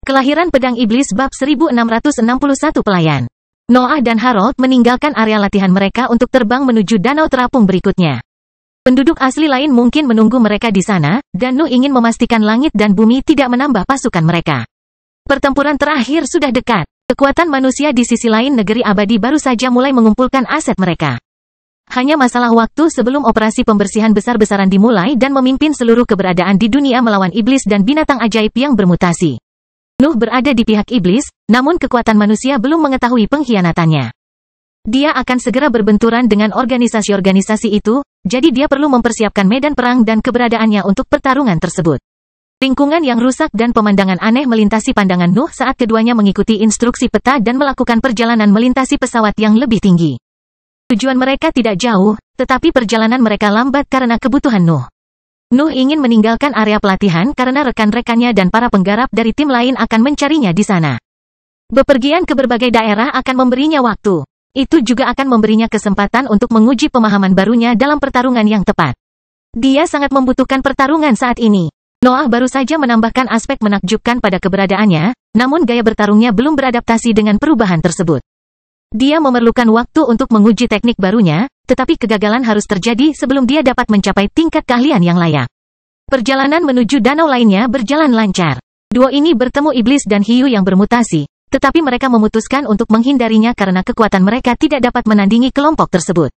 Kelahiran Pedang Iblis bab 1661 pelayan. Noah dan Harold meninggalkan area latihan mereka untuk terbang menuju danau terapung berikutnya. Penduduk asli lain mungkin menunggu mereka di sana, dan Nuh ingin memastikan langit dan bumi tidak menambah pasukan mereka. Pertempuran terakhir sudah dekat. Kekuatan manusia di sisi lain negeri abadi baru saja mulai mengumpulkan aset mereka. Hanya masalah waktu sebelum operasi pembersihan besar-besaran dimulai dan memimpin seluruh keberadaan di dunia melawan iblis dan binatang ajaib yang bermutasi. Nuh berada di pihak iblis, namun kekuatan manusia belum mengetahui pengkhianatannya. Dia akan segera berbenturan dengan organisasi-organisasi itu, jadi dia perlu mempersiapkan medan perang dan keberadaannya untuk pertarungan tersebut. Lingkungan yang rusak dan pemandangan aneh melintasi pandangan Nuh saat keduanya mengikuti instruksi peta dan melakukan perjalanan melintasi pesawat yang lebih tinggi. Tujuan mereka tidak jauh, tetapi perjalanan mereka lambat karena kebutuhan Nuh. Nuh ingin meninggalkan area pelatihan karena rekan-rekannya dan para penggarap dari tim lain akan mencarinya di sana. Bepergian ke berbagai daerah akan memberinya waktu. Itu juga akan memberinya kesempatan untuk menguji pemahaman barunya dalam pertarungan yang tepat. Dia sangat membutuhkan pertarungan saat ini. Noah baru saja menambahkan aspek menakjubkan pada keberadaannya, namun gaya bertarungnya belum beradaptasi dengan perubahan tersebut. Dia memerlukan waktu untuk menguji teknik barunya, tetapi kegagalan harus terjadi sebelum dia dapat mencapai tingkat keahlian yang layak. Perjalanan menuju danau lainnya berjalan lancar. Duo ini bertemu iblis dan hiu yang bermutasi, tetapi mereka memutuskan untuk menghindarinya karena kekuatan mereka tidak dapat menandingi kelompok tersebut.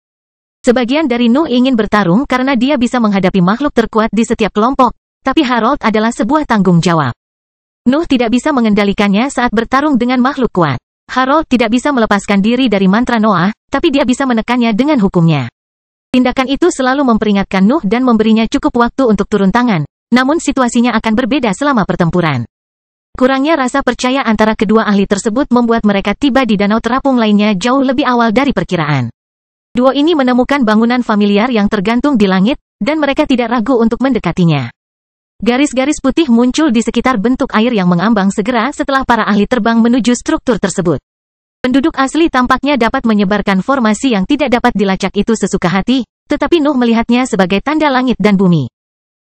Sebagian dari Nuh ingin bertarung karena dia bisa menghadapi makhluk terkuat di setiap kelompok, tapi Harold adalah sebuah tanggung jawab. Nuh tidak bisa mengendalikannya saat bertarung dengan makhluk kuat. Harold tidak bisa melepaskan diri dari mantra Noah, tapi dia bisa menekannya dengan hukumnya. Tindakan itu selalu memperingatkan Nuh dan memberinya cukup waktu untuk turun tangan, namun situasinya akan berbeda selama pertempuran. Kurangnya rasa percaya antara kedua ahli tersebut membuat mereka tiba di danau terapung lainnya jauh lebih awal dari perkiraan. Duo ini menemukan bangunan familiar yang tergantung di langit, dan mereka tidak ragu untuk mendekatinya. Garis-garis putih muncul di sekitar bentuk air yang mengambang segera setelah para ahli terbang menuju struktur tersebut. Penduduk asli tampaknya dapat menyebarkan formasi yang tidak dapat dilacak itu sesuka hati, tetapi Nuh melihatnya sebagai tanda langit dan bumi.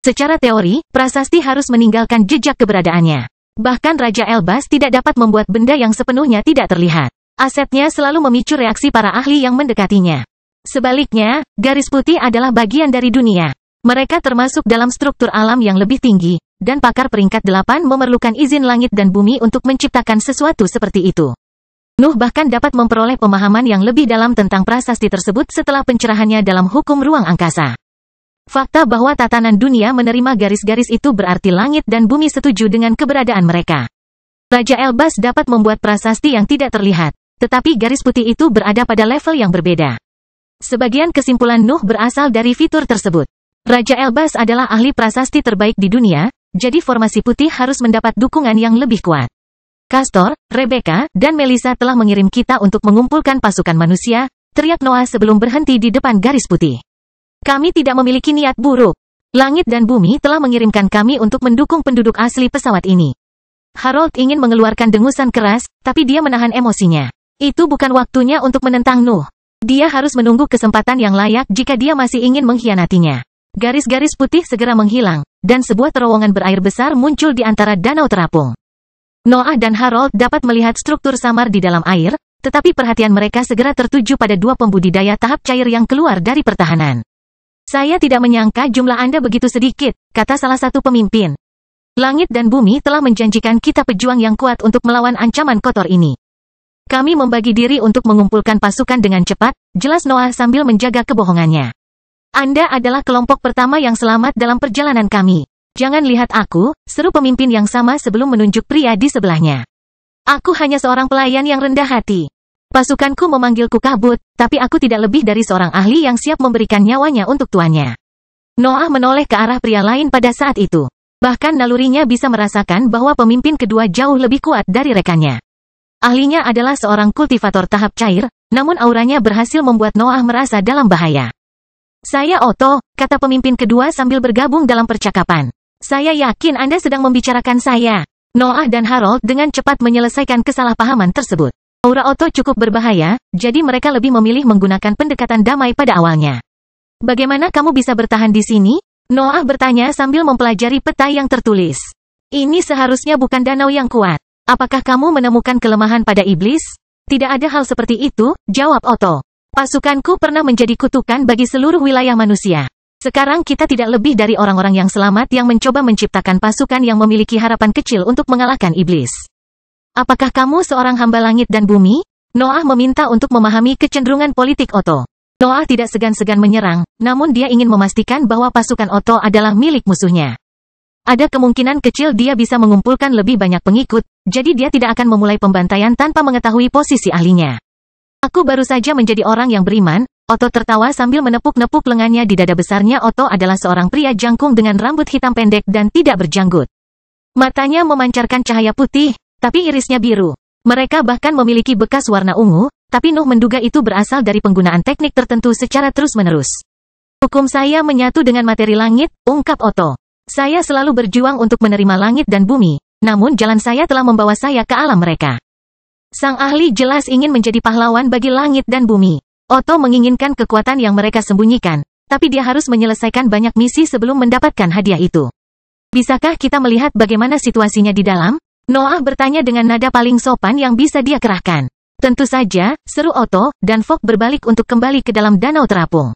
Secara teori, prasasti harus meninggalkan jejak keberadaannya. Bahkan Raja Elbas tidak dapat membuat benda yang sepenuhnya tidak terlihat. Asetnya selalu memicu reaksi para ahli yang mendekatinya. Sebaliknya, garis putih adalah bagian dari dunia. Mereka termasuk dalam struktur alam yang lebih tinggi, dan pakar peringkat 8 memerlukan izin langit dan bumi untuk menciptakan sesuatu seperti itu. Nuh bahkan dapat memperoleh pemahaman yang lebih dalam tentang prasasti tersebut setelah pencerahannya dalam hukum ruang angkasa. Fakta bahwa tatanan dunia menerima garis-garis itu berarti langit dan bumi setuju dengan keberadaan mereka. Raja Elbas dapat membuat prasasti yang tidak terlihat, tetapi garis putih itu berada pada level yang berbeda. Sebagian kesimpulan Nuh berasal dari fitur tersebut. Raja Elbas adalah ahli prasasti terbaik di dunia, jadi formasi putih harus mendapat dukungan yang lebih kuat. Castor, Rebecca, dan Melissa telah mengirim kita untuk mengumpulkan pasukan manusia, teriak Noah sebelum berhenti di depan garis putih. Kami tidak memiliki niat buruk. Langit dan bumi telah mengirimkan kami untuk mendukung penduduk asli pesawat ini. Harold ingin mengeluarkan dengusan keras, tapi dia menahan emosinya. Itu bukan waktunya untuk menentang Nuh. Dia harus menunggu kesempatan yang layak jika dia masih ingin mengkhianatinya. Garis-garis putih segera menghilang, dan sebuah terowongan berair besar muncul di antara danau terapung. Noah dan Harold dapat melihat struktur samar di dalam air, tetapi perhatian mereka segera tertuju pada dua pembudidaya tahap cair yang keluar dari pertahanan. Saya tidak menyangka jumlah Anda begitu sedikit, kata salah satu pemimpin. Langit dan bumi telah menjanjikan kita pejuang yang kuat untuk melawan ancaman kotor ini. Kami membagi diri untuk mengumpulkan pasukan dengan cepat, jelas Noah sambil menjaga kebohongannya. Anda adalah kelompok pertama yang selamat dalam perjalanan kami. Jangan lihat aku, seru pemimpin yang sama sebelum menunjuk pria di sebelahnya. Aku hanya seorang pelayan yang rendah hati. Pasukanku memanggilku kabut, tapi aku tidak lebih dari seorang ahli yang siap memberikan nyawanya untuk tuannya. Noah menoleh ke arah pria lain pada saat itu. Bahkan nalurinya bisa merasakan bahwa pemimpin kedua jauh lebih kuat dari rekannya. Ahlinya adalah seorang kultivator tahap cair, namun auranya berhasil membuat Noah merasa dalam bahaya. Saya Otto, kata pemimpin kedua sambil bergabung dalam percakapan. Saya yakin Anda sedang membicarakan saya. Noah dan Harold dengan cepat menyelesaikan kesalahpahaman tersebut. Aura Otto cukup berbahaya, jadi mereka lebih memilih menggunakan pendekatan damai pada awalnya. Bagaimana kamu bisa bertahan di sini? Noah bertanya sambil mempelajari peta yang tertulis. Ini seharusnya bukan danau yang kuat. Apakah kamu menemukan kelemahan pada iblis? Tidak ada hal seperti itu, jawab Otto. Pasukanku pernah menjadi kutukan bagi seluruh wilayah manusia. Sekarang kita tidak lebih dari orang-orang yang selamat yang mencoba menciptakan pasukan yang memiliki harapan kecil untuk mengalahkan iblis. Apakah kamu seorang hamba langit dan bumi? Noah meminta untuk memahami kecenderungan politik Otto. Noah tidak segan-segan menyerang, namun dia ingin memastikan bahwa pasukan Otto adalah milik musuhnya. Ada kemungkinan kecil dia bisa mengumpulkan lebih banyak pengikut, jadi dia tidak akan memulai pembantaian tanpa mengetahui posisi ahlinya. Aku baru saja menjadi orang yang beriman, Otto tertawa sambil menepuk-nepuk lengannya di dada besarnya. Otto adalah seorang pria jangkung dengan rambut hitam pendek dan tidak berjanggut. Matanya memancarkan cahaya putih, tapi irisnya biru. Mereka bahkan memiliki bekas warna ungu, tapi Nuh menduga itu berasal dari penggunaan teknik tertentu secara terus-menerus. Hukum saya menyatu dengan materi langit, ungkap Otto. Saya selalu berjuang untuk menerima langit dan bumi, namun jalan saya telah membawa saya ke alam mereka. Sang ahli jelas ingin menjadi pahlawan bagi langit dan bumi. Otto menginginkan kekuatan yang mereka sembunyikan, tapi dia harus menyelesaikan banyak misi sebelum mendapatkan hadiah itu. Bisakah kita melihat bagaimana situasinya di dalam? Noah bertanya dengan nada paling sopan yang bisa dia kerahkan. Tentu saja, seru Otto, dan Fogg berbalik untuk kembali ke dalam danau terapung.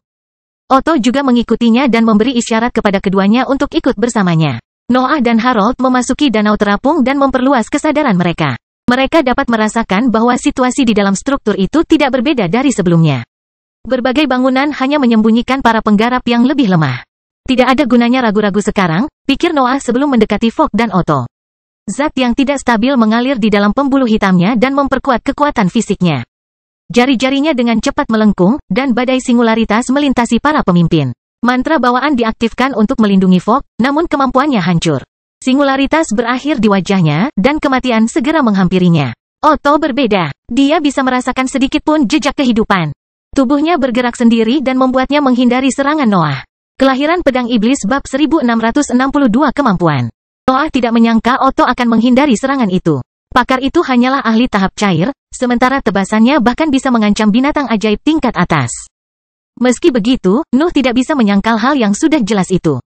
Otto juga mengikutinya dan memberi isyarat kepada keduanya untuk ikut bersamanya. Noah dan Harold memasuki danau terapung dan memperluas kesadaran mereka. Mereka dapat merasakan bahwa situasi di dalam struktur itu tidak berbeda dari sebelumnya. Berbagai bangunan hanya menyembunyikan para penggarap yang lebih lemah. Tidak ada gunanya ragu-ragu sekarang, pikir Noah sebelum mendekati Fogg dan Otto. Zat yang tidak stabil mengalir di dalam pembuluh hitamnya dan memperkuat kekuatan fisiknya. Jari-jarinya dengan cepat melengkung, dan badai singularitas melintasi para pemimpin. Mantra bawaan diaktifkan untuk melindungi Fogg, namun kemampuannya hancur. Singularitas berakhir di wajahnya, dan kematian segera menghampirinya. Otto berbeda. Dia bisa merasakan sedikit pun jejak kehidupan. Tubuhnya bergerak sendiri dan membuatnya menghindari serangan Noah. Kelahiran Pedang Iblis bab 1662 kemampuan. Noah tidak menyangka Otto akan menghindari serangan itu. Pakar itu hanyalah ahli tahap cair, sementara tebasannya bahkan bisa mengancam binatang ajaib tingkat atas. Meski begitu, Nuh tidak bisa menyangkal hal yang sudah jelas itu.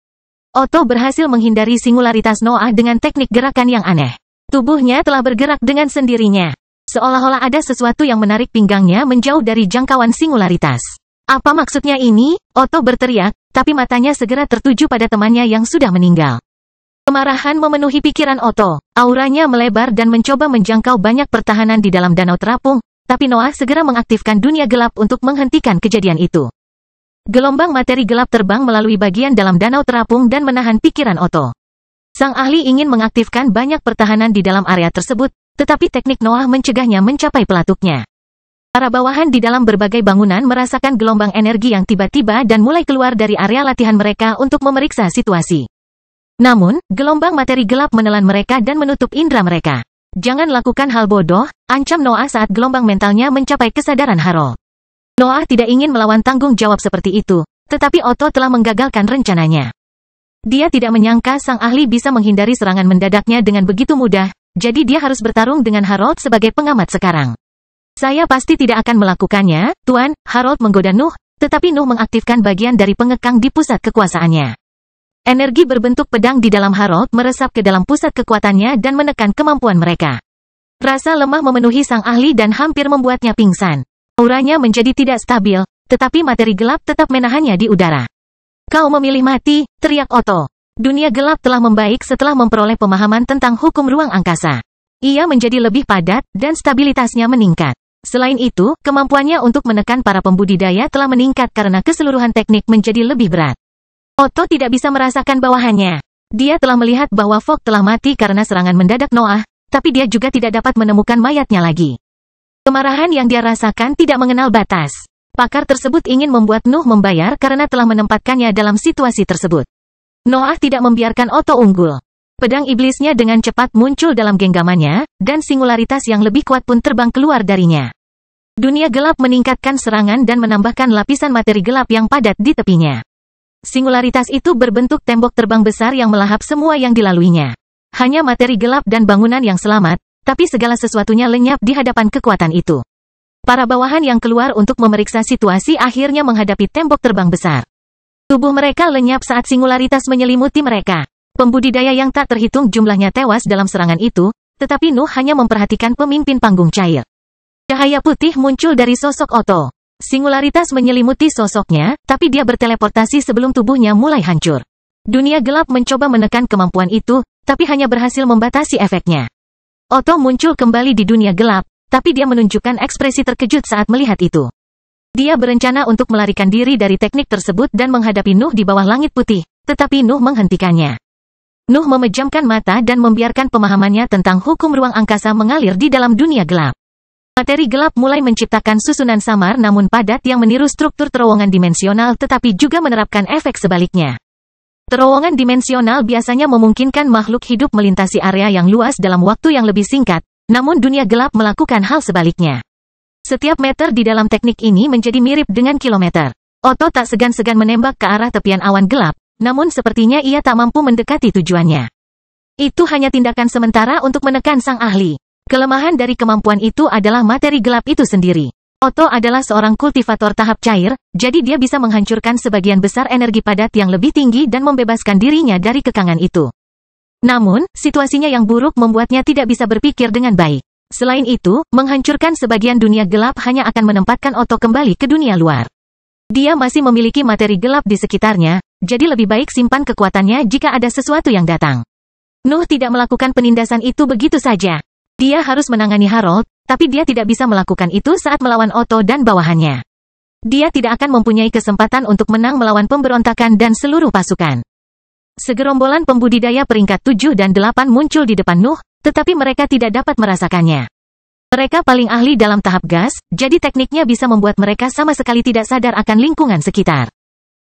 Otto berhasil menghindari singularitas Noah dengan teknik gerakan yang aneh. Tubuhnya telah bergerak dengan sendirinya. Seolah-olah ada sesuatu yang menarik pinggangnya menjauh dari jangkauan singularitas. Apa maksudnya ini? Otto berteriak, tapi matanya segera tertuju pada temannya yang sudah meninggal. Kemarahan memenuhi pikiran Otto. Auranya melebar dan mencoba menjangkau banyak pertahanan di dalam danau terapung, tapi Noah segera mengaktifkan dunia gelap untuk menghentikan kejadian itu. Gelombang materi gelap terbang melalui bagian dalam danau terapung dan menahan pikiran Otto. Sang ahli ingin mengaktifkan banyak pertahanan di dalam area tersebut, tetapi teknik Noah mencegahnya mencapai pelatuknya. Para bawahan di dalam berbagai bangunan merasakan gelombang energi yang tiba-tiba dan mulai keluar dari area latihan mereka untuk memeriksa situasi. Namun, gelombang materi gelap menelan mereka dan menutup indera mereka. Jangan lakukan hal bodoh, ancam Noah saat gelombang mentalnya mencapai kesadaran Harold. Noah tidak ingin melawan tanggung jawab seperti itu, tetapi Otto telah menggagalkan rencananya. Dia tidak menyangka sang ahli bisa menghindari serangan mendadaknya dengan begitu mudah, jadi dia harus bertarung dengan Harold sebagai pengamat sekarang. Saya pasti tidak akan melakukannya, Tuan, Harold menggoda Nuh, tetapi Nuh mengaktifkan bagian dari pengekang di pusat kekuasaannya. Energi berbentuk pedang di dalam Harold meresap ke dalam pusat kekuatannya dan menekan kemampuan mereka. Rasa lemah memenuhi sang ahli dan hampir membuatnya pingsan. Auranya menjadi tidak stabil, tetapi materi gelap tetap menahannya di udara. Kau memilih mati, teriak Otto. Dunia gelap telah membaik setelah memperoleh pemahaman tentang hukum ruang angkasa. Ia menjadi lebih padat, dan stabilitasnya meningkat. Selain itu, kemampuannya untuk menekan para pembudidaya telah meningkat karena keseluruhan teknik menjadi lebih berat. Otto tidak bisa merasakan bawahannya. Dia telah melihat bahwa Fogg telah mati karena serangan mendadak Noah, tapi dia juga tidak dapat menemukan mayatnya lagi. Kemarahan yang dia rasakan tidak mengenal batas. Pakar tersebut ingin membuat Nuh membayar karena telah menempatkannya dalam situasi tersebut. Noah tidak membiarkan Otto unggul. Pedang iblisnya dengan cepat muncul dalam genggamannya, dan singularitas yang lebih kuat pun terbang keluar darinya. Dunia gelap meningkatkan serangan dan menambahkan lapisan materi gelap yang padat di tepinya. Singularitas itu berbentuk tembok terbang besar yang melahap semua yang dilaluinya. Hanya materi gelap dan bangunan yang selamat, tapi segala sesuatunya lenyap di hadapan kekuatan itu. Para bawahan yang keluar untuk memeriksa situasi akhirnya menghadapi tembok terbang besar. Tubuh mereka lenyap saat singularitas menyelimuti mereka. Pembudidaya yang tak terhitung jumlahnya tewas dalam serangan itu, tetapi Nuh hanya memperhatikan pemimpin panggung cair. Cahaya putih muncul dari sosok Otto. Singularitas menyelimuti sosoknya, tapi dia berteleportasi sebelum tubuhnya mulai hancur. Dunia gelap mencoba menekan kemampuan itu, tapi hanya berhasil membatasi efeknya. Otto muncul kembali di dunia gelap, tapi dia menunjukkan ekspresi terkejut saat melihat itu. Dia berencana untuk melarikan diri dari teknik tersebut dan menghadapi Nuh di bawah langit putih, tetapi Nuh menghentikannya. Nuh memejamkan mata dan membiarkan pemahamannya tentang hukum ruang angkasa mengalir di dalam dunia gelap. Materi gelap mulai menciptakan susunan samar namun padat yang meniru struktur terowongan dimensional tetapi juga menerapkan efek sebaliknya. Terowongan dimensional biasanya memungkinkan makhluk hidup melintasi area yang luas dalam waktu yang lebih singkat, namun dunia gelap melakukan hal sebaliknya. Setiap meter di dalam teknik ini menjadi mirip dengan kilometer. Otto tak segan-segan menembak ke arah tepian awan gelap, namun sepertinya ia tak mampu mendekati tujuannya. Itu hanya tindakan sementara untuk menekan sang ahli. Kelemahan dari kemampuan itu adalah materi gelap itu sendiri. Otto adalah seorang kultivator tahap cair, jadi dia bisa menghancurkan sebagian besar energi padat yang lebih tinggi dan membebaskan dirinya dari kekangan itu. Namun, situasinya yang buruk membuatnya tidak bisa berpikir dengan baik. Selain itu, menghancurkan sebagian dunia gelap hanya akan menempatkan Otto kembali ke dunia luar. Dia masih memiliki materi gelap di sekitarnya, jadi lebih baik simpan kekuatannya jika ada sesuatu yang datang. Nuh tidak melakukan penindasan itu begitu saja. Dia harus menangani Harold, tapi dia tidak bisa melakukan itu saat melawan Otto dan bawahannya. Dia tidak akan mempunyai kesempatan untuk menang melawan pemberontakan dan seluruh pasukan. Segerombolan pembudidaya peringkat 7 dan 8 muncul di depan Nuh, tetapi mereka tidak dapat merasakannya. Mereka paling ahli dalam tahap gas, jadi tekniknya bisa membuat mereka sama sekali tidak sadar akan lingkungan sekitar.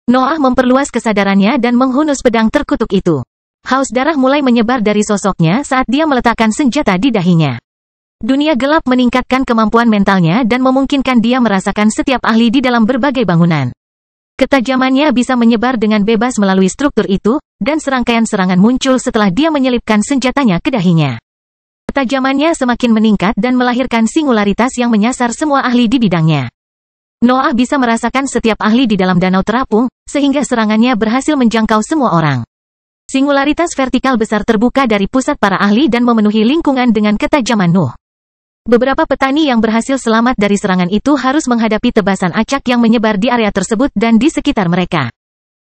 Noah memperluas kesadarannya dan menghunus pedang terkutuk itu. Haus darah mulai menyebar dari sosoknya saat dia meletakkan senjata di dahinya. Dunia gelap meningkatkan kemampuan mentalnya dan memungkinkan dia merasakan setiap ahli di dalam berbagai bangunan. Ketajamannya bisa menyebar dengan bebas melalui struktur itu, dan serangkaian serangan muncul setelah dia menyelipkan senjatanya ke dahinya. Ketajamannya semakin meningkat dan melahirkan singularitas yang menyasar semua ahli di bidangnya. Noah bisa merasakan setiap ahli di dalam danau terapung, sehingga serangannya berhasil menjangkau semua orang. Singularitas vertikal besar terbuka dari pusat para ahli dan memenuhi lingkungan dengan ketajaman Nuh. Beberapa petani yang berhasil selamat dari serangan itu harus menghadapi tebasan acak yang menyebar di area tersebut dan di sekitar mereka.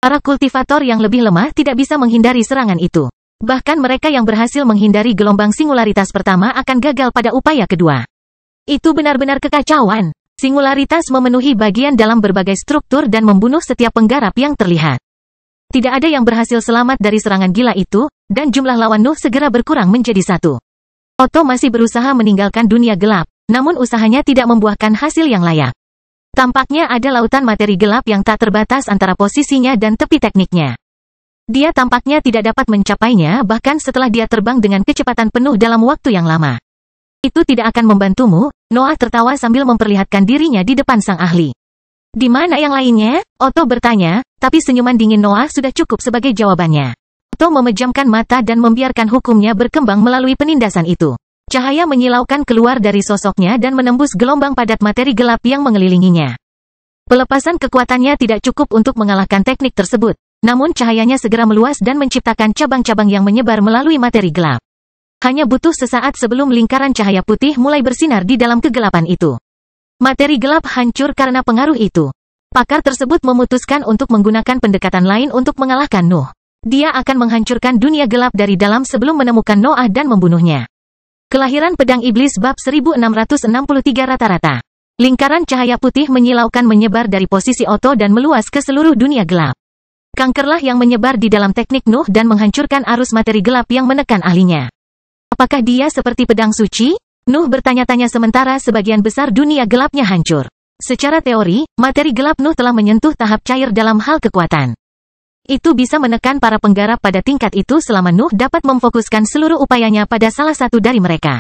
Para kultivator yang lebih lemah tidak bisa menghindari serangan itu. Bahkan mereka yang berhasil menghindari gelombang singularitas pertama akan gagal pada upaya kedua. Itu benar-benar kekacauan. Singularitas memenuhi bagian dalam berbagai struktur dan membunuh setiap penggarap yang terlihat. Tidak ada yang berhasil selamat dari serangan gila itu, dan jumlah lawan Nuh segera berkurang menjadi 1. Otto masih berusaha meninggalkan dunia gelap, namun usahanya tidak membuahkan hasil yang layak. Tampaknya ada lautan materi gelap yang tak terbatas antara posisinya dan tepi tekniknya. Dia tampaknya tidak dapat mencapainya bahkan setelah dia terbang dengan kecepatan penuh dalam waktu yang lama. Itu tidak akan membantumu, Noah tertawa sambil memperlihatkan dirinya di depan sang ahli. Di mana yang lainnya? Otto bertanya, tapi senyuman dingin Noah sudah cukup sebagai jawabannya. Otto memejamkan mata dan membiarkan hukumnya berkembang melalui penindasan itu. Cahaya menyilaukan keluar dari sosoknya dan menembus gelombang padat materi gelap yang mengelilinginya. Pelepasan kekuatannya tidak cukup untuk mengalahkan teknik tersebut. Namun cahayanya segera meluas dan menciptakan cabang-cabang yang menyebar melalui materi gelap. Hanya butuh sesaat sebelum lingkaran cahaya putih mulai bersinar di dalam kegelapan itu. Materi gelap hancur karena pengaruh itu. Pakar tersebut memutuskan untuk menggunakan pendekatan lain untuk mengalahkan Nuh. Dia akan menghancurkan dunia gelap dari dalam sebelum menemukan Noah dan membunuhnya. Kelahiran Pedang Iblis bab 1663 rata-rata. Lingkaran cahaya putih menyilaukan menyebar dari posisi Otto dan meluas ke seluruh dunia gelap. Kankerlah yang menyebar di dalam teknik Nuh dan menghancurkan arus materi gelap yang menekan ahlinya. Apakah dia seperti pedang suci? Nuh bertanya-tanya sementara sebagian besar dunia gelapnya hancur. Secara teori, materi gelap Nuh telah menyentuh tahap cair dalam hal kekuatan. Itu bisa menekan para penggarap pada tingkat itu selama Nuh dapat memfokuskan seluruh upayanya pada salah satu dari mereka.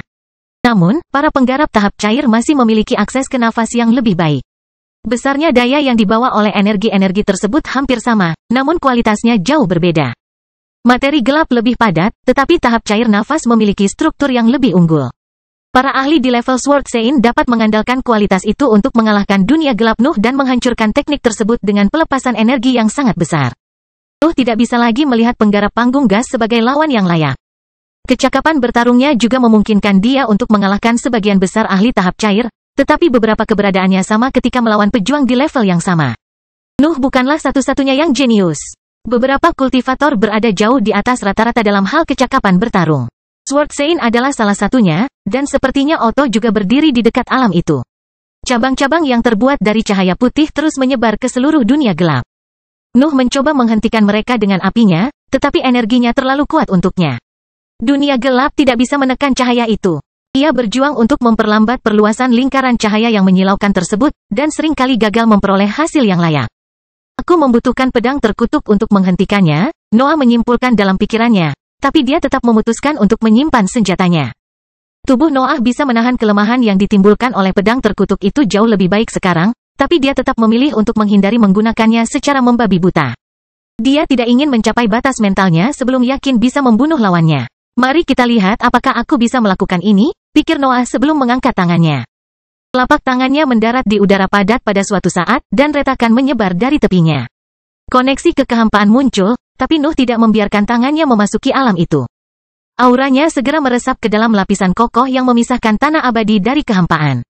Namun, para penggarap tahap cair masih memiliki akses ke nafas yang lebih baik. Besarnya daya yang dibawa oleh energi-energi tersebut hampir sama, namun kualitasnya jauh berbeda. Materi gelap lebih padat, tetapi tahap cair nafas memiliki struktur yang lebih unggul. Para ahli di level Sword Sein dapat mengandalkan kualitas itu untuk mengalahkan dunia gelap Nuh dan menghancurkan teknik tersebut dengan pelepasan energi yang sangat besar. Nuh tidak bisa lagi melihat penggarap panggung gas sebagai lawan yang layak. Kecakapan bertarungnya juga memungkinkan dia untuk mengalahkan sebagian besar ahli tahap cair, tetapi beberapa keberadaannya sama ketika melawan pejuang di level yang sama. Nuh bukanlah satu-satunya yang jenius. Beberapa kultivator berada jauh di atas rata-rata dalam hal kecakapan bertarung. Sword Sein adalah salah satunya, dan sepertinya Otto juga berdiri di dekat alam itu. Cabang-cabang yang terbuat dari cahaya putih terus menyebar ke seluruh dunia gelap. Nuh mencoba menghentikan mereka dengan apinya, tetapi energinya terlalu kuat untuknya. Dunia gelap tidak bisa menekan cahaya itu. Ia berjuang untuk memperlambat perluasan lingkaran cahaya yang menyilaukan tersebut, dan seringkali gagal memperoleh hasil yang layak. Aku membutuhkan pedang terkutuk untuk menghentikannya, Noah menyimpulkan dalam pikirannya, tapi dia tetap memutuskan untuk menyimpan senjatanya. Tubuh Noah bisa menahan kelemahan yang ditimbulkan oleh pedang terkutuk itu jauh lebih baik sekarang, tapi dia tetap memilih untuk menghindari menggunakannya secara membabi buta. Dia tidak ingin mencapai batas mentalnya sebelum yakin bisa membunuh lawannya. Mari kita lihat apakah aku bisa melakukan ini, pikir Noah sebelum mengangkat tangannya. Telapak tangannya mendarat di udara padat pada suatu saat, dan retakan menyebar dari tepinya. Koneksi kekehampaan muncul, tapi Nuh tidak membiarkan tangannya memasuki alam itu. Auranya segera meresap ke dalam lapisan kokoh yang memisahkan tanah abadi dari kehampaan.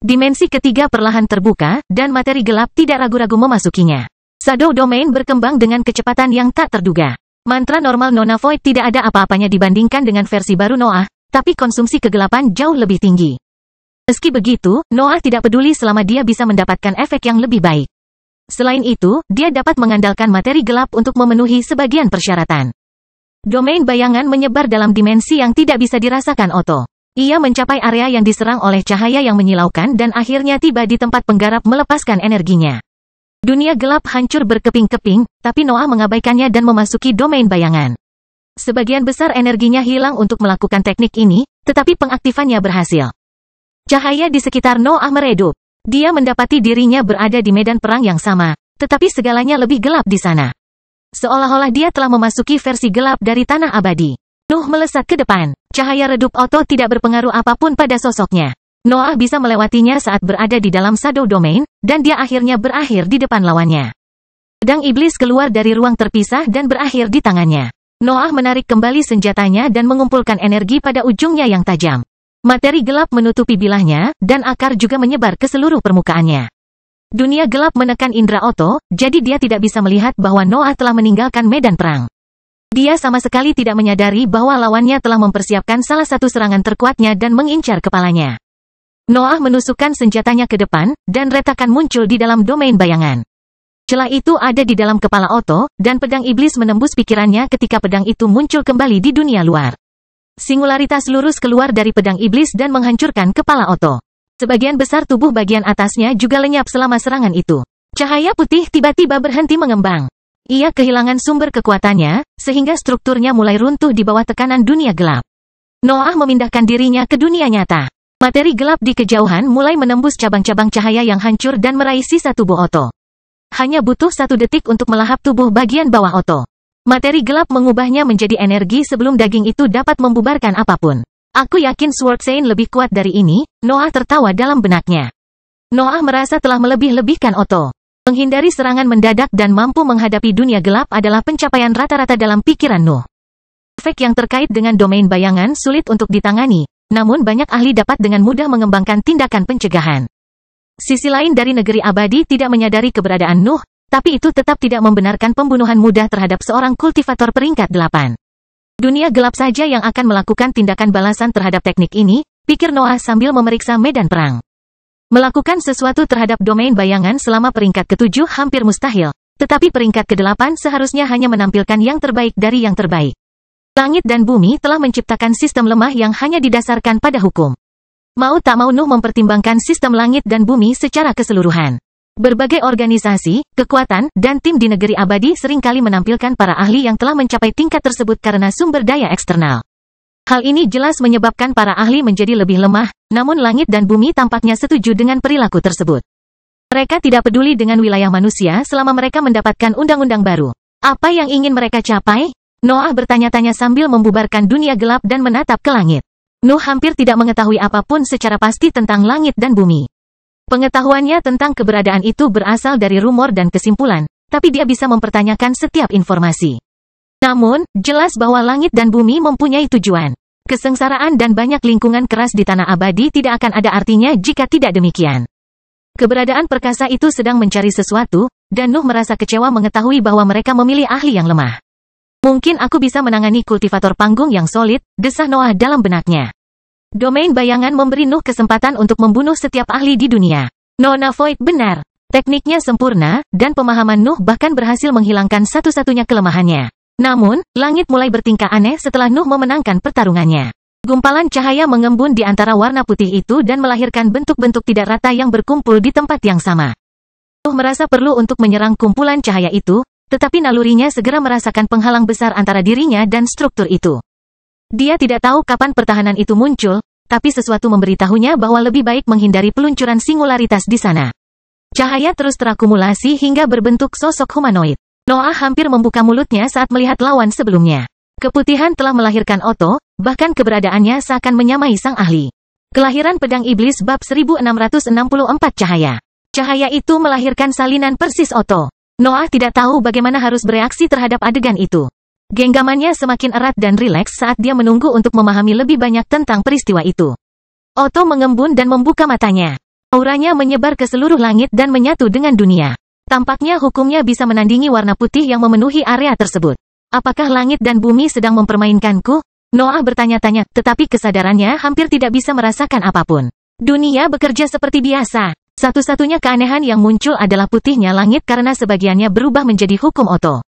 Dimensi ketiga perlahan terbuka, dan materi gelap tidak ragu-ragu memasukinya. Shadow Domain berkembang dengan kecepatan yang tak terduga. Mantra normal Nona Void tidak ada apa-apanya dibandingkan dengan versi baru Noah, tapi konsumsi kegelapan jauh lebih tinggi. Meski begitu, Noah tidak peduli selama dia bisa mendapatkan efek yang lebih baik. Selain itu, dia dapat mengandalkan materi gelap untuk memenuhi sebagian persyaratan. Domain bayangan menyebar dalam dimensi yang tidak bisa dirasakan Otto. Ia mencapai area yang diserang oleh cahaya yang menyilaukan dan akhirnya tiba di tempat penggarap melepaskan energinya. Dunia gelap hancur berkeping-keping, tapi Noah mengabaikannya dan memasuki domain bayangan. Sebagian besar energinya hilang untuk melakukan teknik ini, tetapi pengaktifannya berhasil. Cahaya di sekitar Noah meredup. Dia mendapati dirinya berada di medan perang yang sama, tetapi segalanya lebih gelap di sana. Seolah-olah dia telah memasuki versi gelap dari tanah abadi. Nuh melesat ke depan. Cahaya redup Otto tidak berpengaruh apapun pada sosoknya. Noah bisa melewatinya saat berada di dalam Shadow Domain, dan dia akhirnya berakhir di depan lawannya. Pedang iblis keluar dari ruang terpisah dan berakhir di tangannya. Noah menarik kembali senjatanya dan mengumpulkan energi pada ujungnya yang tajam. Materi gelap menutupi bilahnya, dan akar juga menyebar ke seluruh permukaannya. Dunia gelap menekan indera Otto, jadi dia tidak bisa melihat bahwa Noah telah meninggalkan medan perang. Dia sama sekali tidak menyadari bahwa lawannya telah mempersiapkan salah satu serangan terkuatnya dan mengincar kepalanya. Noah menusukkan senjatanya ke depan, dan retakan muncul di dalam domain bayangan. Celah itu ada di dalam kepala Otto, dan pedang iblis menembus pikirannya ketika pedang itu muncul kembali di dunia luar. Singularitas lurus keluar dari pedang iblis dan menghancurkan kepala Otto. Sebagian besar tubuh bagian atasnya juga lenyap selama serangan itu. Cahaya putih tiba-tiba berhenti mengembang. Ia kehilangan sumber kekuatannya, sehingga strukturnya mulai runtuh di bawah tekanan dunia gelap. Noah memindahkan dirinya ke dunia nyata. Materi gelap di kejauhan mulai menembus cabang-cabang cahaya yang hancur dan meraih sisa tubuh Otto. Hanya butuh 1 detik untuk melahap tubuh bagian bawah Otto. Materi gelap mengubahnya menjadi energi sebelum daging itu dapat membubarkan apapun. Aku yakin Sword Sein lebih kuat dari ini, Noah tertawa dalam benaknya. Noah merasa telah melebih-lebihkan Otto. Menghindari serangan mendadak dan mampu menghadapi dunia gelap adalah pencapaian rata-rata dalam pikiran Nuh. Efek yang terkait dengan domain bayangan sulit untuk ditangani. Namun banyak ahli dapat dengan mudah mengembangkan tindakan pencegahan. Sisi lain dari negeri abadi tidak menyadari keberadaan Nuh, tapi itu tetap tidak membenarkan pembunuhan mudah terhadap seorang kultivator peringkat 8. Dunia gelap saja yang akan melakukan tindakan balasan terhadap teknik ini, pikir Noah sambil memeriksa medan perang. Melakukan sesuatu terhadap domain bayangan selama peringkat ke-7 hampir mustahil, tetapi peringkat ke-8 seharusnya hanya menampilkan yang terbaik dari yang terbaik. Langit dan bumi telah menciptakan sistem lemah yang hanya didasarkan pada hukum. Mau tak mau Nuh mempertimbangkan sistem langit dan bumi secara keseluruhan. Berbagai organisasi, kekuatan, dan tim di negeri abadi seringkali menampilkan para ahli yang telah mencapai tingkat tersebut karena sumber daya eksternal. Hal ini jelas menyebabkan para ahli menjadi lebih lemah, namun langit dan bumi tampaknya setuju dengan perilaku tersebut. Mereka tidak peduli dengan wilayah manusia selama mereka mendapatkan undang-undang baru. Apa yang ingin mereka capai? Noah bertanya-tanya sambil membubarkan dunia gelap dan menatap ke langit. Nuh hampir tidak mengetahui apapun secara pasti tentang langit dan bumi. Pengetahuannya tentang keberadaan itu berasal dari rumor dan kesimpulan, tapi dia bisa mempertanyakan setiap informasi. Namun, jelas bahwa langit dan bumi mempunyai tujuan. Kesengsaraan dan banyak lingkungan keras di tanah abadi tidak akan ada artinya jika tidak demikian. Keberadaan perkasa itu sedang mencari sesuatu, dan Nuh merasa kecewa mengetahui bahwa mereka memilih ahli yang lemah. Mungkin aku bisa menangani kultivator panggung yang solid, desah Noah dalam benaknya. Domain bayangan memberi Nuh kesempatan untuk membunuh setiap ahli di dunia. Nona Void benar. Tekniknya sempurna, dan pemahaman Nuh bahkan berhasil menghilangkan satu-satunya kelemahannya. Namun, langit mulai bertingkah aneh setelah Nuh memenangkan pertarungannya. Gumpalan cahaya mengembun di antara warna putih itu dan melahirkan bentuk-bentuk tidak rata yang berkumpul di tempat yang sama. Nuh merasa perlu untuk menyerang kumpulan cahaya itu, tetapi nalurinya segera merasakan penghalang besar antara dirinya dan struktur itu. Dia tidak tahu kapan pertahanan itu muncul, tapi sesuatu memberitahunya bahwa lebih baik menghindari peluncuran singularitas di sana. Cahaya terus terakumulasi hingga berbentuk sosok humanoid. Noah hampir membuka mulutnya saat melihat lawan sebelumnya. Keputihan telah melahirkan Otto, bahkan keberadaannya seakan menyamai sang ahli. Kelahiran Pedang Iblis bab 1664 cahaya. Cahaya itu melahirkan salinan persis Otto. Noah tidak tahu bagaimana harus bereaksi terhadap adegan itu. Genggamannya semakin erat dan rileks saat dia menunggu untuk memahami lebih banyak tentang peristiwa itu. Otto mengembun dan membuka matanya. Auranya menyebar ke seluruh langit dan menyatu dengan dunia. Tampaknya hukumnya bisa menandingi warna putih yang memenuhi area tersebut. Apakah langit dan bumi sedang mempermainkanku? Noah bertanya-tanya, tetapi kesadarannya hampir tidak bisa merasakan apapun. Dunia bekerja seperti biasa. Satu-satunya keanehan yang muncul adalah putihnya langit karena sebagiannya berubah menjadi hukum Otto.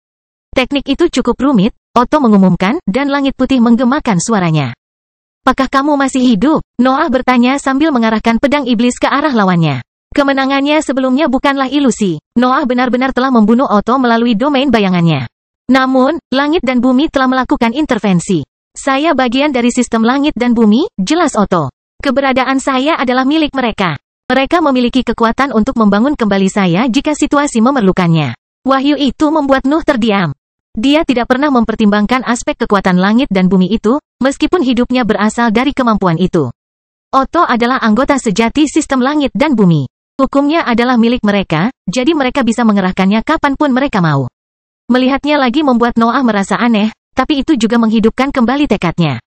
Teknik itu cukup rumit, Otto mengumumkan, dan langit putih menggemakan suaranya. Apakah kamu masih hidup? Noah bertanya sambil mengarahkan pedang iblis ke arah lawannya. Kemenangannya sebelumnya bukanlah ilusi. Noah benar-benar telah membunuh Otto melalui domain bayangannya. Namun, langit dan bumi telah melakukan intervensi. Saya bagian dari sistem langit dan bumi, jelas Otto. Keberadaan saya adalah milik mereka. Mereka memiliki kekuatan untuk membangun kembali saya jika situasi memerlukannya. Wahyu itu membuat Nuh terdiam. Dia tidak pernah mempertimbangkan aspek kekuatan langit dan bumi itu, meskipun hidupnya berasal dari kemampuan itu. Otto adalah anggota sejati sistem langit dan bumi. Hukumnya adalah milik mereka, jadi mereka bisa mengerahkannya kapanpun mereka mau. Melihatnya lagi membuat Noah merasa aneh, tapi itu juga menghidupkan kembali tekadnya.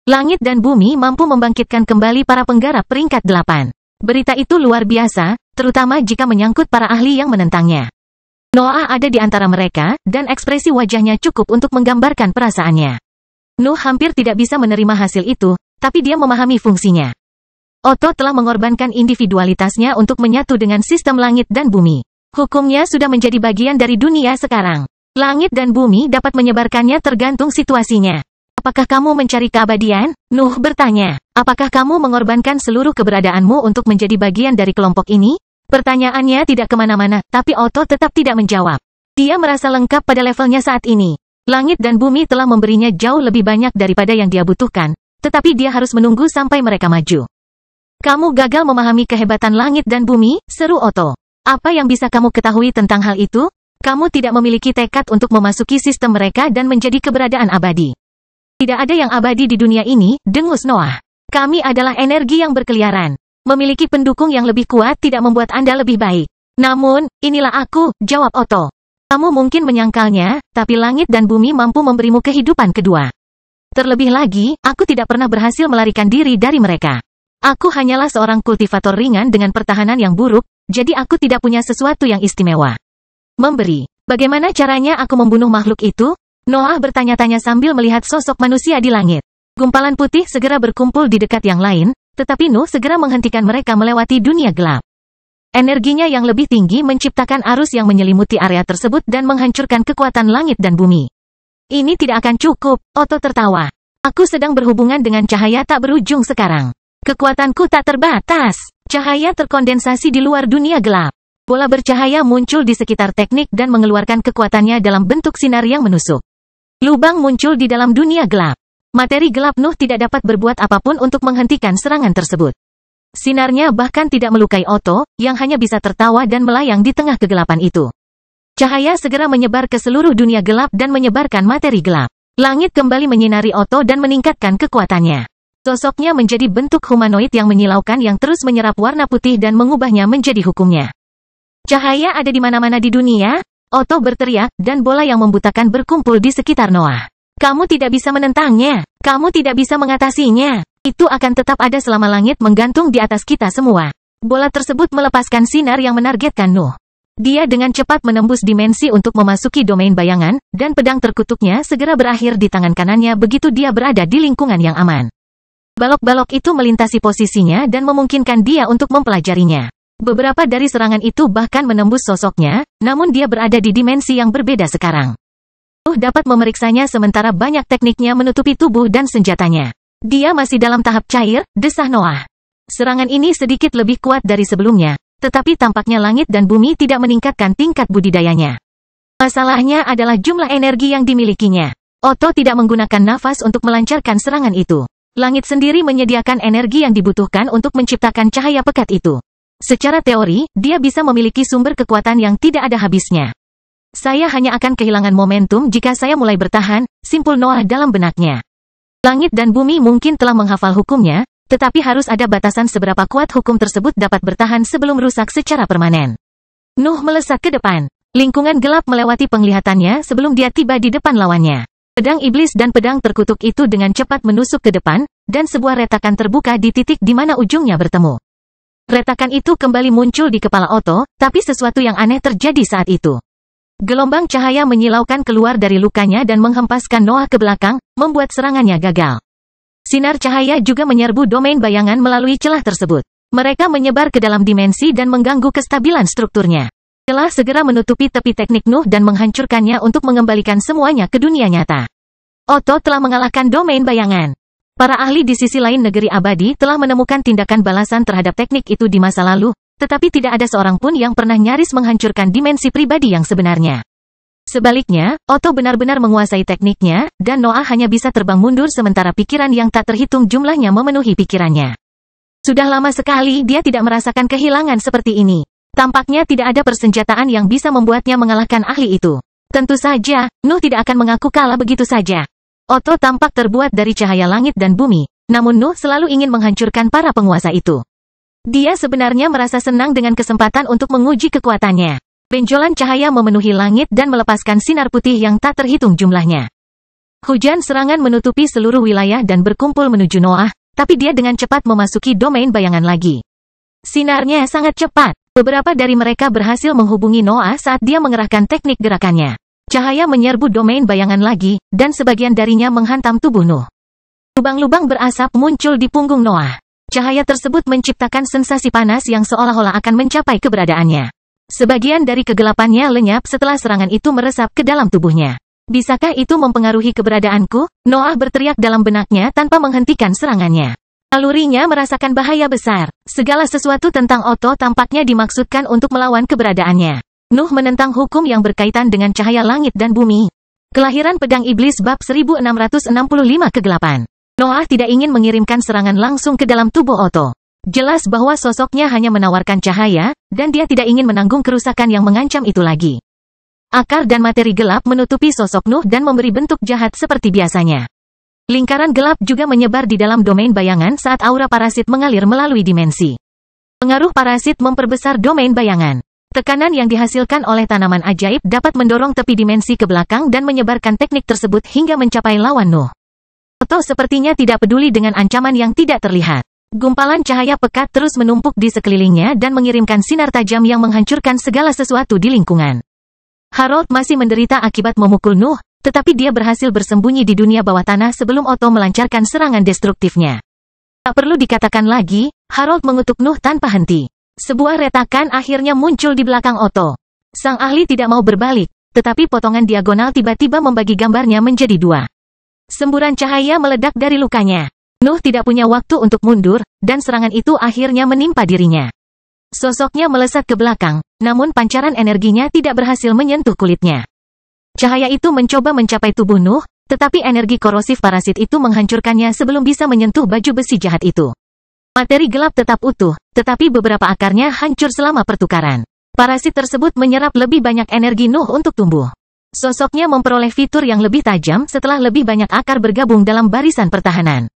Langit dan bumi mampu membangkitkan kembali para penggarap peringkat 8. Berita itu luar biasa, terutama jika menyangkut para ahli yang menentangnya. Noah ada di antara mereka, dan ekspresi wajahnya cukup untuk menggambarkan perasaannya. Nuh hampir tidak bisa menerima hasil itu, tapi dia memahami fungsinya. Otto telah mengorbankan individualitasnya untuk menyatu dengan sistem langit dan bumi. Hukumnya sudah menjadi bagian dari dunia sekarang. Langit dan bumi dapat menyebarkannya tergantung situasinya. Apakah kamu mencari keabadian? Nuh bertanya. Apakah kamu mengorbankan seluruh keberadaanmu untuk menjadi bagian dari kelompok ini? Pertanyaannya tidak kemana-mana, tapi Otto tetap tidak menjawab. Dia merasa lengkap pada levelnya saat ini. Langit dan bumi telah memberinya jauh lebih banyak daripada yang dia butuhkan, tetapi dia harus menunggu sampai mereka maju. Kamu gagal memahami kehebatan langit dan bumi, seru Otto. Apa yang bisa kamu ketahui tentang hal itu? Kamu tidak memiliki tekad untuk memasuki sistem mereka dan menjadi keberadaan abadi. Tidak ada yang abadi di dunia ini, dengus Noah. Kami adalah energi yang berkeliaran. Memiliki pendukung yang lebih kuat tidak membuat Anda lebih baik. Namun, inilah aku, jawab Otto. Kamu mungkin menyangkalnya, tapi langit dan bumi mampu memberimu kehidupan kedua. Terlebih lagi, aku tidak pernah berhasil melarikan diri dari mereka. Aku hanyalah seorang kultivator ringan dengan pertahanan yang buruk, jadi aku tidak punya sesuatu yang istimewa. Memberi. Bagaimana caranya aku membunuh makhluk itu? Noah bertanya-tanya sambil melihat sosok manusia di langit. Gumpalan putih segera berkumpul di dekat yang lain, tetapi Nuh segera menghentikan mereka melewati dunia gelap. Energinya yang lebih tinggi menciptakan arus yang menyelimuti area tersebut dan menghancurkan kekuatan langit dan bumi. Ini tidak akan cukup, Otto tertawa. Aku sedang berhubungan dengan cahaya tak berujung sekarang. Kekuatanku tak terbatas. Cahaya terkondensasi di luar dunia gelap. Bola bercahaya muncul di sekitar teknik dan mengeluarkan kekuatannya dalam bentuk sinar yang menusuk. Lubang muncul di dalam dunia gelap. Materi gelap Nuh tidak dapat berbuat apapun untuk menghentikan serangan tersebut. Sinarnya bahkan tidak melukai Otto, yang hanya bisa tertawa dan melayang di tengah kegelapan itu. Cahaya segera menyebar ke seluruh dunia gelap dan menyebarkan materi gelap. Langit kembali menyinari Otto dan meningkatkan kekuatannya. Sosoknya menjadi bentuk humanoid yang menyilaukan yang terus menyerap warna putih dan mengubahnya menjadi hukumnya. Cahaya ada di mana-mana di dunia? Otto berteriak, dan bola yang membutakan berkumpul di sekitar Noah. Kamu tidak bisa menentangnya. Kamu tidak bisa mengatasinya. Itu akan tetap ada selama langit menggantung di atas kita semua. Bola tersebut melepaskan sinar yang menargetkan Nuh. Dia dengan cepat menembus dimensi untuk memasuki domain bayangan, dan pedang terkutuknya segera berakhir di tangan kanannya begitu dia berada di lingkungan yang aman. Balok-balok itu melintasi posisinya dan memungkinkan dia untuk mempelajarinya. Beberapa dari serangan itu bahkan menembus sosoknya, namun dia berada di dimensi yang berbeda sekarang. Nuh dapat memeriksanya sementara banyak tekniknya menutupi tubuh dan senjatanya. Dia masih dalam tahap cair, desah Noah. Serangan ini sedikit lebih kuat dari sebelumnya, tetapi tampaknya langit dan bumi tidak meningkatkan tingkat budidayanya. Masalahnya adalah jumlah energi yang dimilikinya. Otto tidak menggunakan nafas untuk melancarkan serangan itu. Langit sendiri menyediakan energi yang dibutuhkan untuk menciptakan cahaya pekat itu. Secara teori, dia bisa memiliki sumber kekuatan yang tidak ada habisnya. Saya hanya akan kehilangan momentum jika saya mulai bertahan, simpul Noah dalam benaknya. Langit dan bumi mungkin telah menghafal hukumnya, tetapi harus ada batasan seberapa kuat hukum tersebut dapat bertahan sebelum rusak secara permanen. Nuh melesat ke depan. Lingkungan gelap melewati penglihatannya sebelum dia tiba di depan lawannya. Pedang iblis dan pedang terkutuk itu dengan cepat menusuk ke depan, dan sebuah retakan terbuka di titik di mana ujungnya bertemu. Retakan itu kembali muncul di kepala Otto, tapi sesuatu yang aneh terjadi saat itu. Gelombang cahaya menyilaukan keluar dari lukanya dan menghempaskan Noah ke belakang, membuat serangannya gagal. Sinar cahaya juga menyerbu domain bayangan melalui celah tersebut. Mereka menyebar ke dalam dimensi dan mengganggu kestabilan strukturnya. Celah segera menutupi tepi teknik Nuh dan menghancurkannya untuk mengembalikan semuanya ke dunia nyata. Otto telah mengalahkan domain bayangan. Para ahli di sisi lain negeri abadi telah menemukan tindakan balasan terhadap teknik itu di masa lalu, tetapi tidak ada seorang pun yang pernah nyaris menghancurkan dimensi pribadi yang sebenarnya. Sebaliknya, Otto benar-benar menguasai tekniknya, dan Noah hanya bisa terbang mundur sementara pikiran yang tak terhitung jumlahnya memenuhi pikirannya. Sudah lama sekali dia tidak merasakan kehilangan seperti ini. Tampaknya tidak ada persenjataan yang bisa membuatnya mengalahkan ahli itu. Tentu saja, Nuh tidak akan mengaku kalah begitu saja. Otto tampak terbuat dari cahaya langit dan bumi, namun Nuh selalu ingin menghancurkan para penguasa itu. Dia sebenarnya merasa senang dengan kesempatan untuk menguji kekuatannya. Benjolan cahaya memenuhi langit dan melepaskan sinar putih yang tak terhitung jumlahnya. Hujan serangan menutupi seluruh wilayah dan berkumpul menuju Noah, tapi dia dengan cepat memasuki domain bayangan lagi. Sinarnya sangat cepat. Beberapa dari mereka berhasil menghubungi Noah saat dia mengerahkan teknik gerakannya. Cahaya menyerbu domain bayangan lagi, dan sebagian darinya menghantam tubuh Nuh. Lubang-lubang berasap muncul di punggung Noah. Cahaya tersebut menciptakan sensasi panas yang seolah-olah akan mencapai keberadaannya. Sebagian dari kegelapannya lenyap setelah serangan itu meresap ke dalam tubuhnya. Bisakah itu mempengaruhi keberadaanku? Noah berteriak dalam benaknya tanpa menghentikan serangannya. Nalurinya merasakan bahaya besar. Segala sesuatu tentang Otto tampaknya dimaksudkan untuk melawan keberadaannya. Nuh menentang hukum yang berkaitan dengan cahaya langit dan bumi. Kelahiran pedang iblis bab 1665 kegelapan. Noah tidak ingin mengirimkan serangan langsung ke dalam tubuh Otto. Jelas bahwa sosoknya hanya menawarkan cahaya, dan dia tidak ingin menanggung kerusakan yang mengancam itu lagi. Akar dan materi gelap menutupi sosok Nuh dan memberi bentuk jahat seperti biasanya. Lingkaran gelap juga menyebar di dalam domain bayangan saat aura parasit mengalir melalui dimensi. Pengaruh parasit memperbesar domain bayangan. Tekanan yang dihasilkan oleh tanaman ajaib dapat mendorong tepi dimensi ke belakang dan menyebarkan teknik tersebut hingga mencapai lawan Nuh. Otto sepertinya tidak peduli dengan ancaman yang tidak terlihat. Gumpalan cahaya pekat terus menumpuk di sekelilingnya dan mengirimkan sinar tajam yang menghancurkan segala sesuatu di lingkungan. Harold masih menderita akibat memukul Nuh, tetapi dia berhasil bersembunyi di dunia bawah tanah sebelum Otto melancarkan serangan destruktifnya. Tak perlu dikatakan lagi, Harold mengutuk Nuh tanpa henti. Sebuah retakan akhirnya muncul di belakang Otto. Sang ahli tidak mau berbalik, tetapi potongan diagonal tiba-tiba membagi gambarnya menjadi dua. Semburan cahaya meledak dari lukanya. Nuh tidak punya waktu untuk mundur, dan serangan itu akhirnya menimpa dirinya. Sosoknya melesat ke belakang, namun pancaran energinya tidak berhasil menyentuh kulitnya. Cahaya itu mencoba mencapai tubuh Nuh, tetapi energi korosif parasit itu menghancurkannya sebelum bisa menyentuh baju besi jahat itu. Materi gelap tetap utuh, tetapi beberapa akarnya hancur selama pertukaran. Parasit tersebut menyerap lebih banyak energi Nuh untuk tumbuh. Sosoknya memperoleh fitur yang lebih tajam setelah lebih banyak akar bergabung dalam barisan pertahanan.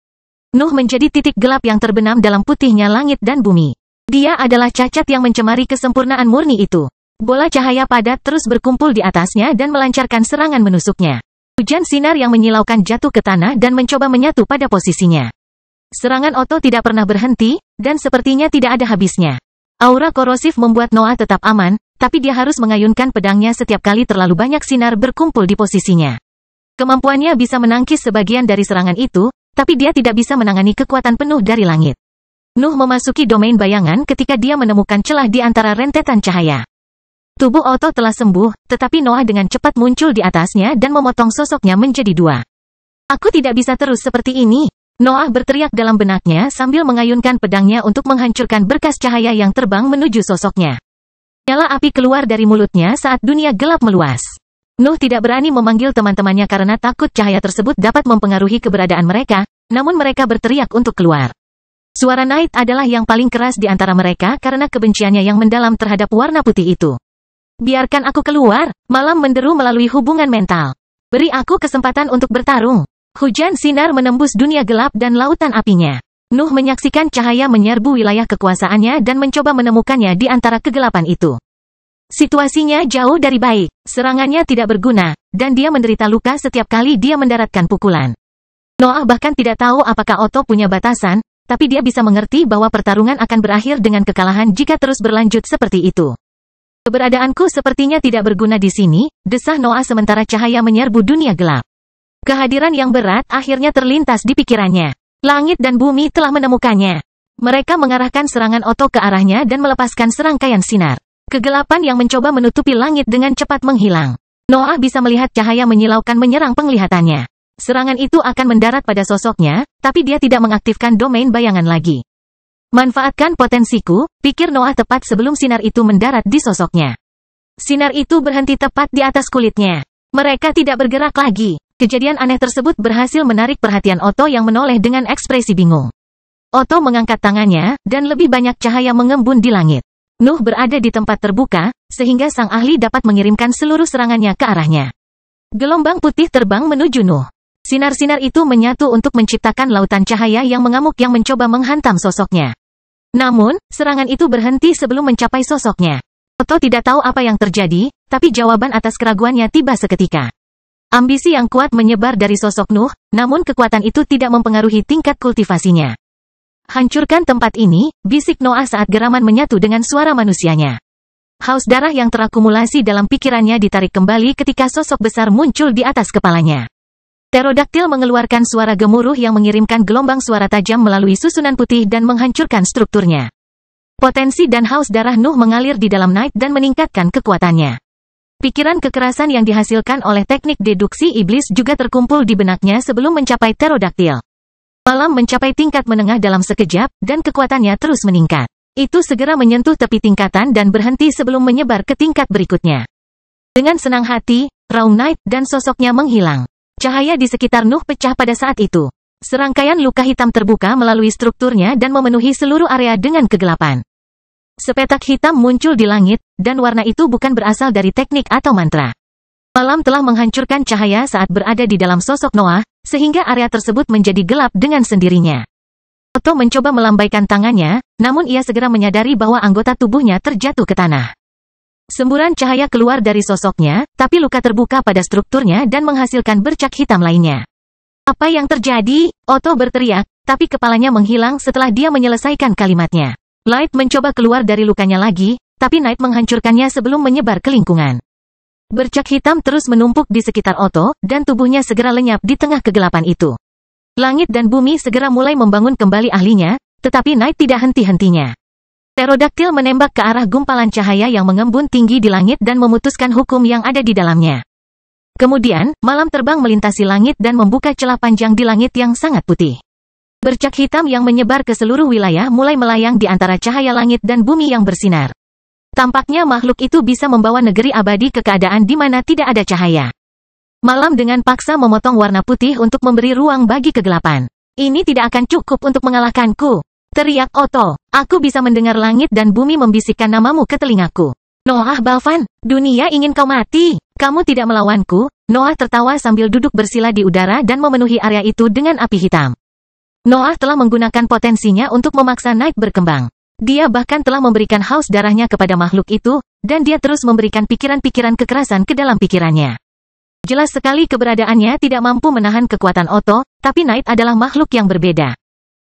Nuh menjadi titik gelap yang terbenam dalam putihnya langit dan bumi. Dia adalah cacat yang mencemari kesempurnaan murni itu. Bola cahaya padat terus berkumpul di atasnya dan melancarkan serangan menusuknya. Hujan sinar yang menyilaukan jatuh ke tanah dan mencoba menyatu pada posisinya. Serangan Otto tidak pernah berhenti, dan sepertinya tidak ada habisnya. Aura korosif membuat Noah tetap aman, tapi dia harus mengayunkan pedangnya setiap kali terlalu banyak sinar berkumpul di posisinya. Kemampuannya bisa menangkis sebagian dari serangan itu, tapi dia tidak bisa menangani kekuatan penuh dari langit. Nuh memasuki domain bayangan ketika dia menemukan celah di antara rentetan cahaya. Tubuh Otto telah sembuh, tetapi Noah dengan cepat muncul di atasnya dan memotong sosoknya menjadi dua. Aku tidak bisa terus seperti ini. Noah berteriak dalam benaknya sambil mengayunkan pedangnya untuk menghancurkan berkas cahaya yang terbang menuju sosoknya. Nyala api keluar dari mulutnya saat dunia gelap meluas. Nuh tidak berani memanggil teman-temannya karena takut cahaya tersebut dapat mempengaruhi keberadaan mereka, namun mereka berteriak untuk keluar. Suara Night adalah yang paling keras di antara mereka karena kebenciannya yang mendalam terhadap warna putih itu. Biarkan aku keluar, malam menderu melalui hubungan mental. Beri aku kesempatan untuk bertarung. Hujan sinar menembus dunia gelap dan lautan apinya. Nuh menyaksikan cahaya menyerbu wilayah kekuasaannya dan mencoba menemukannya di antara kegelapan itu. Situasinya jauh dari baik, serangannya tidak berguna, dan dia menderita luka setiap kali dia mendaratkan pukulan. Noah bahkan tidak tahu apakah Otto punya batasan, tapi dia bisa mengerti bahwa pertarungan akan berakhir dengan kekalahan jika terus berlanjut seperti itu. Keberadaanku sepertinya tidak berguna di sini, desah Noah sementara cahaya menyerbu dunia gelap. Kehadiran yang berat akhirnya terlintas di pikirannya. Langit dan bumi telah menemukannya. Mereka mengarahkan serangan Otto ke arahnya dan melepaskan serangkaian sinar. Kegelapan yang mencoba menutupi langit dengan cepat menghilang. Noah bisa melihat cahaya menyilaukan menyerang penglihatannya. Serangan itu akan mendarat pada sosoknya, tapi dia tidak mengaktifkan domain bayangan lagi. Manfaatkan potensiku, pikir Noah tepat sebelum sinar itu mendarat di sosoknya. Sinar itu berhenti tepat di atas kulitnya. Mereka tidak bergerak lagi. Kejadian aneh tersebut berhasil menarik perhatian Otto yang menoleh dengan ekspresi bingung. Otto mengangkat tangannya, dan lebih banyak cahaya mengembun di langit. Nuh berada di tempat terbuka, sehingga sang ahli dapat mengirimkan seluruh serangannya ke arahnya. Gelombang putih terbang menuju Nuh. Sinar-sinar itu menyatu untuk menciptakan lautan cahaya yang mengamuk yang mencoba menghantam sosoknya. Namun, serangan itu berhenti sebelum mencapai sosoknya. Otto tidak tahu apa yang terjadi, tapi jawaban atas keraguannya tiba seketika. Ambisi yang kuat menyebar dari sosok Nuh, namun kekuatan itu tidak mempengaruhi tingkat kultivasinya. Hancurkan tempat ini, bisik Noah saat geraman menyatu dengan suara manusianya. Haus darah yang terakumulasi dalam pikirannya ditarik kembali ketika sosok besar muncul di atas kepalanya. Pterodaktil mengeluarkan suara gemuruh yang mengirimkan gelombang suara tajam melalui susunan putih dan menghancurkan strukturnya. Potensi dan haus darah Nuh mengalir di dalam Night dan meningkatkan kekuatannya. Pikiran kekerasan yang dihasilkan oleh teknik deduksi iblis juga terkumpul di benaknya sebelum mencapai pterodaktil. Malam mencapai tingkat menengah dalam sekejap, dan kekuatannya terus meningkat. Itu segera menyentuh tepi tingkatan dan berhenti sebelum menyebar ke tingkat berikutnya. Dengan senang hati, raung Night dan sosoknya menghilang. Cahaya di sekitar Nuh pecah pada saat itu. Serangkaian luka hitam terbuka melalui strukturnya dan memenuhi seluruh area dengan kegelapan. Sepetak hitam muncul di langit, dan warna itu bukan berasal dari teknik atau mantra. Malam telah menghancurkan cahaya saat berada di dalam sosok Noah, sehingga area tersebut menjadi gelap dengan sendirinya. Otto mencoba melambaikan tangannya, namun ia segera menyadari bahwa anggota tubuhnya terjatuh ke tanah. Semburan cahaya keluar dari sosoknya, tapi luka terbuka pada strukturnya dan menghasilkan bercak hitam lainnya. Apa yang terjadi? Otto berteriak, tapi kepalanya menghilang setelah dia menyelesaikan kalimatnya. Light mencoba keluar dari lukanya lagi, tapi Night menghancurkannya sebelum menyebar ke lingkungan. Bercak hitam terus menumpuk di sekitar Otto, dan tubuhnya segera lenyap di tengah kegelapan itu. Langit dan bumi segera mulai membangun kembali ahlinya, tetapi Night tidak henti-hentinya. Pterodaktil menembak ke arah gumpalan cahaya yang mengembun tinggi di langit dan memutuskan hukum yang ada di dalamnya. Kemudian, malam terbang melintasi langit dan membuka celah panjang di langit yang sangat putih. Bercak hitam yang menyebar ke seluruh wilayah mulai melayang di antara cahaya langit dan bumi yang bersinar. Tampaknya makhluk itu bisa membawa negeri abadi ke keadaan di mana tidak ada cahaya. Malam dengan paksa memotong warna putih untuk memberi ruang bagi kegelapan. Ini tidak akan cukup untuk mengalahkanku. Teriak Otto, aku bisa mendengar langit dan bumi membisikkan namamu ke telingaku. Noah Balvan, dunia ingin kau mati. Kamu tidak melawanku. Noah tertawa sambil duduk bersila di udara dan memenuhi area itu dengan api hitam. Noah telah menggunakan potensinya untuk memaksa Night berkembang. Dia bahkan telah memberikan haus darahnya kepada makhluk itu, dan dia terus memberikan pikiran-pikiran kekerasan ke dalam pikirannya. Jelas sekali keberadaannya tidak mampu menahan kekuatan Otto, tapi Knight adalah makhluk yang berbeda.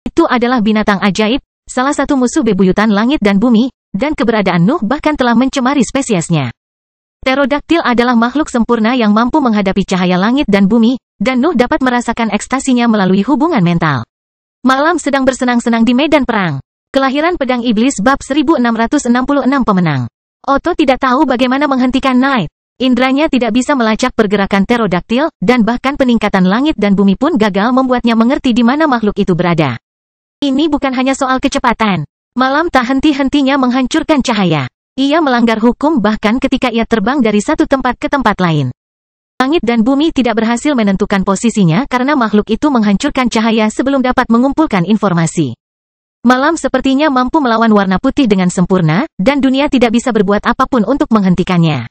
Itu adalah binatang ajaib, salah satu musuh bebuyutan langit dan bumi, dan keberadaan Nuh bahkan telah mencemari spesiesnya. Pterodaktil adalah makhluk sempurna yang mampu menghadapi cahaya langit dan bumi, dan Nuh dapat merasakan ekstasinya melalui hubungan mental. Malam sedang bersenang-senang di medan perang. Kelahiran Pedang Iblis bab 1666 pemenang. Otto tidak tahu bagaimana menghentikan Knight. Indranya tidak bisa melacak pergerakan pterodaktil, dan bahkan peningkatan langit dan bumi pun gagal membuatnya mengerti di mana makhluk itu berada. Ini bukan hanya soal kecepatan. Malam tak henti-hentinya menghancurkan cahaya. Ia melanggar hukum bahkan ketika ia terbang dari satu tempat ke tempat lain. Langit dan bumi tidak berhasil menentukan posisinya karena makhluk itu menghancurkan cahaya sebelum dapat mengumpulkan informasi. Malam sepertinya mampu melawan warna putih dengan sempurna, dan dunia tidak bisa berbuat apapun untuk menghentikannya.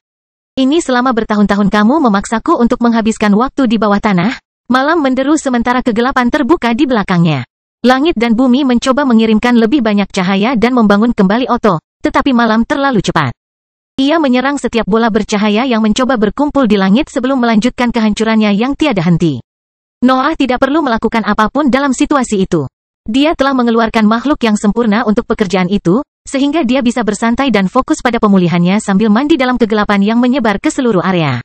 Ini selama bertahun-tahun kamu memaksaku untuk menghabiskan waktu di bawah tanah. Malam menderu sementara kegelapan terbuka di belakangnya. Langit dan bumi mencoba mengirimkan lebih banyak cahaya dan membangun kembali Otto, tetapi malam terlalu cepat. Ia menyerang setiap bola bercahaya yang mencoba berkumpul di langit sebelum melanjutkan kehancurannya yang tiada henti. Noah tidak perlu melakukan apapun dalam situasi itu. Dia telah mengeluarkan makhluk yang sempurna untuk pekerjaan itu, sehingga dia bisa bersantai dan fokus pada pemulihannya sambil mandi dalam kegelapan yang menyebar ke seluruh area.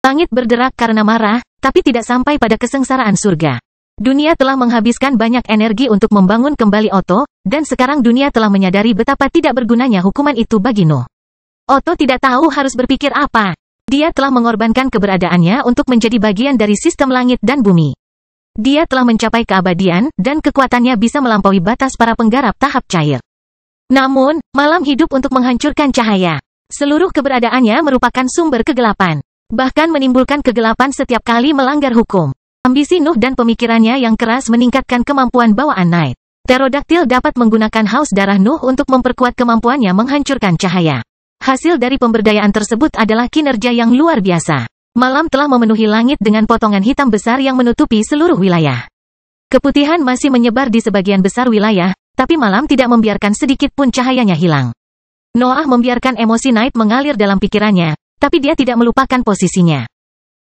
Langit berderak karena marah, tapi tidak sampai pada kesengsaraan surga. Dunia telah menghabiskan banyak energi untuk membangun kembali Otto, dan sekarang dunia telah menyadari betapa tidak bergunanya hukuman itu bagi Nuh. Otto tidak tahu harus berpikir apa. Dia telah mengorbankan keberadaannya untuk menjadi bagian dari sistem langit dan bumi. Dia telah mencapai keabadian, dan kekuatannya bisa melampaui batas para penggarap tahap cair. Namun, malam hidup untuk menghancurkan cahaya. Seluruh keberadaannya merupakan sumber kegelapan. Bahkan menimbulkan kegelapan setiap kali melanggar hukum. Ambisi Nuh dan pemikirannya yang keras meningkatkan kemampuan bawaan Knight. Pterodaktil dapat menggunakan haus darah Nuh untuk memperkuat kemampuannya menghancurkan cahaya. Hasil dari pemberdayaan tersebut adalah kinerja yang luar biasa. Malam telah memenuhi langit dengan potongan hitam besar yang menutupi seluruh wilayah. Keputihan masih menyebar di sebagian besar wilayah, tapi malam tidak membiarkan sedikit pun cahayanya hilang. Noah membiarkan emosi Knight mengalir dalam pikirannya, tapi dia tidak melupakan posisinya.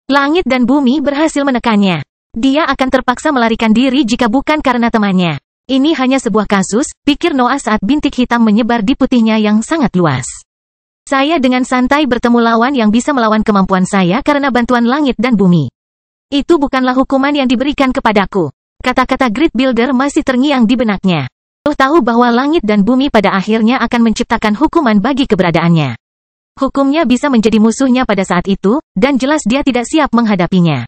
Langit dan bumi berhasil menekannya. Dia akan terpaksa melarikan diri jika bukan karena temannya. Ini hanya sebuah kasus, pikir Noah saat bintik hitam menyebar di putihnya yang sangat luas. Saya dengan santai bertemu lawan yang bisa melawan kemampuan saya karena bantuan langit dan bumi. Itu bukanlah hukuman yang diberikan kepadaku. Kata-kata Great Builder masih terngiang di benaknya. Nuh tahu bahwa langit dan bumi pada akhirnya akan menciptakan hukuman bagi keberadaannya. Hukumnya bisa menjadi musuhnya pada saat itu, dan jelas dia tidak siap menghadapinya.